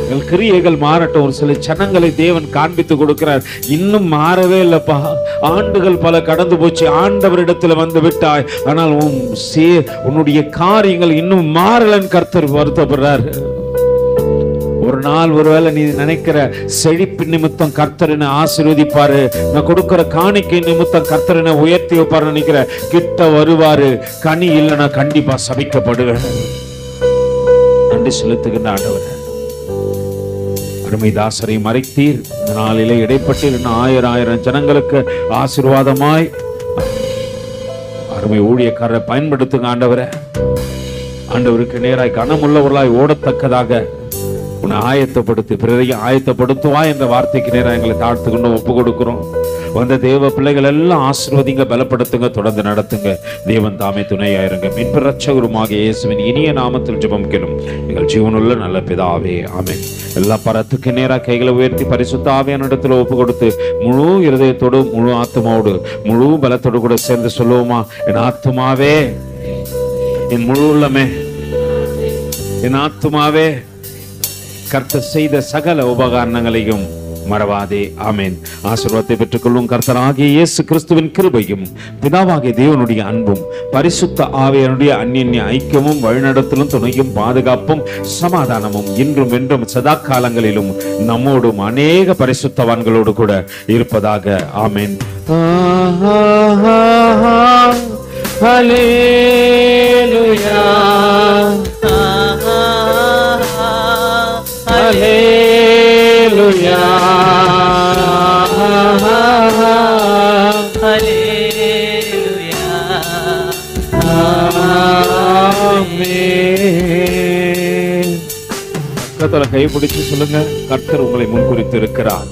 எங்கள் கிரியைகள் மாறட்டும். ஒரு சில சனங்களை தேவன் காண்பித்து கொடுக்கிறார், இன்னும் மாறவே இல்லப்பா, ஆண்டுகள் பல கடந்து போச்சு, ஆண்டவரிடத்துல வந்து விட்டாய், ஆனால் உன்னுடைய காரியங்கள் இன்னும் மாறலன்னு கர்த்தர் வருத்தப்படுறார். ஒரு நாள் ஒருவேளை நீ நினைக்கிற செழிப்பு நிமித்தம் கர்த்தரனை ஆசீர்வதிப்பாரு, நான் கொடுக்கிற காணிக்கை நிமித்தம் கர்த்தரனை உயர்த்தி வைப்பாரு நினைக்கிற, கிட்ட வருவாரு, கனி இல்லைன்னா கண்டிப்பா சபிக்கப்படுவேன். நன்றி செலுத்துகின்ற ஆண்டவர், அருமைதாசரை மறைத்தீர், இந்த நாளிலே இடைப்பட்டீர், ஆயிரம் ஜனங்களுக்கு ஆசீர்வாதமாய் அருமை ஊழியக்காரரை பயன்படுத்துங்க ஆண்டவரே. ஆண்டவருக்கு நேராய் கனமுள்ளவர்களாய் ஓடத்தக்கதாக உன்னை ஆயத்தப்படுத்தி பிறரையும் ஆயத்தப்படுத்துவா என்ற வார்த்தைக்கு நேரம் எங்களை தாழ்த்து கொண்டு ஒப்பு கொடுக்கிறோம். வந்த தேவ பிள்ளைகள் எல்லாம் ஆசீர்வதிங்க, பலப்படுத்துங்க, தொடர்ந்து நடத்துங்க. தேவன் தாமே துணையாயிருங்க. மீட்பு இரட்சகருமாக இயேசுவின் இனிய நாமத்தில் ஜெபம் கேளும் எங்கள் ஜீவனுள்ள நல்ல பிதாவே, ஆமென். எல்லா பரத்துக்கு நேராக கைகளை உயர்த்தி பரிசுத்த ஆவியான இடத்துல ஒப்பு கொடுத்து முழு இருதயத்தோடு முழு ஆத்மாவோடு முழு பலத்தோடு கூட சேர்ந்து சொல்லுவோமா? என் ஆத்மாவே, என் முழு உள்ளமே, என் ஆத்மாவே கர்த்தர் செய்த சகல உபகாரணங்களையும் மறவாதே. ஆமென். ஆசீர்வாதத்தை பெற்றுக்கொள்ளும். கர்த்தராகிய இயேசு கிறிஸ்துவின் கிருபையும் பிதாவாகிய தேவனுடைய அன்பும் பரிசுத்த ஆவியானுடைய அந்நிய ஐக்கியமும் வழிநடத்தலும் துணையும் பாதுகாப்பும் சமாதானமும் இன்றும் என்றும் சதா காலங்களிலும் நம்மோடும் அநேக பரிசுத்தவான்களோடு கூட இருப்பதாக. ஆமென். ஹல்லேலூயா, ஹல்லேலூயா, ஹல்லேலூயா, ஆமென். கர்த்தரை கைப்பிடிச்சு சொல்லுங்க, கர்த்தர் உங்களை முன்குறித்து இருக்கிறார்.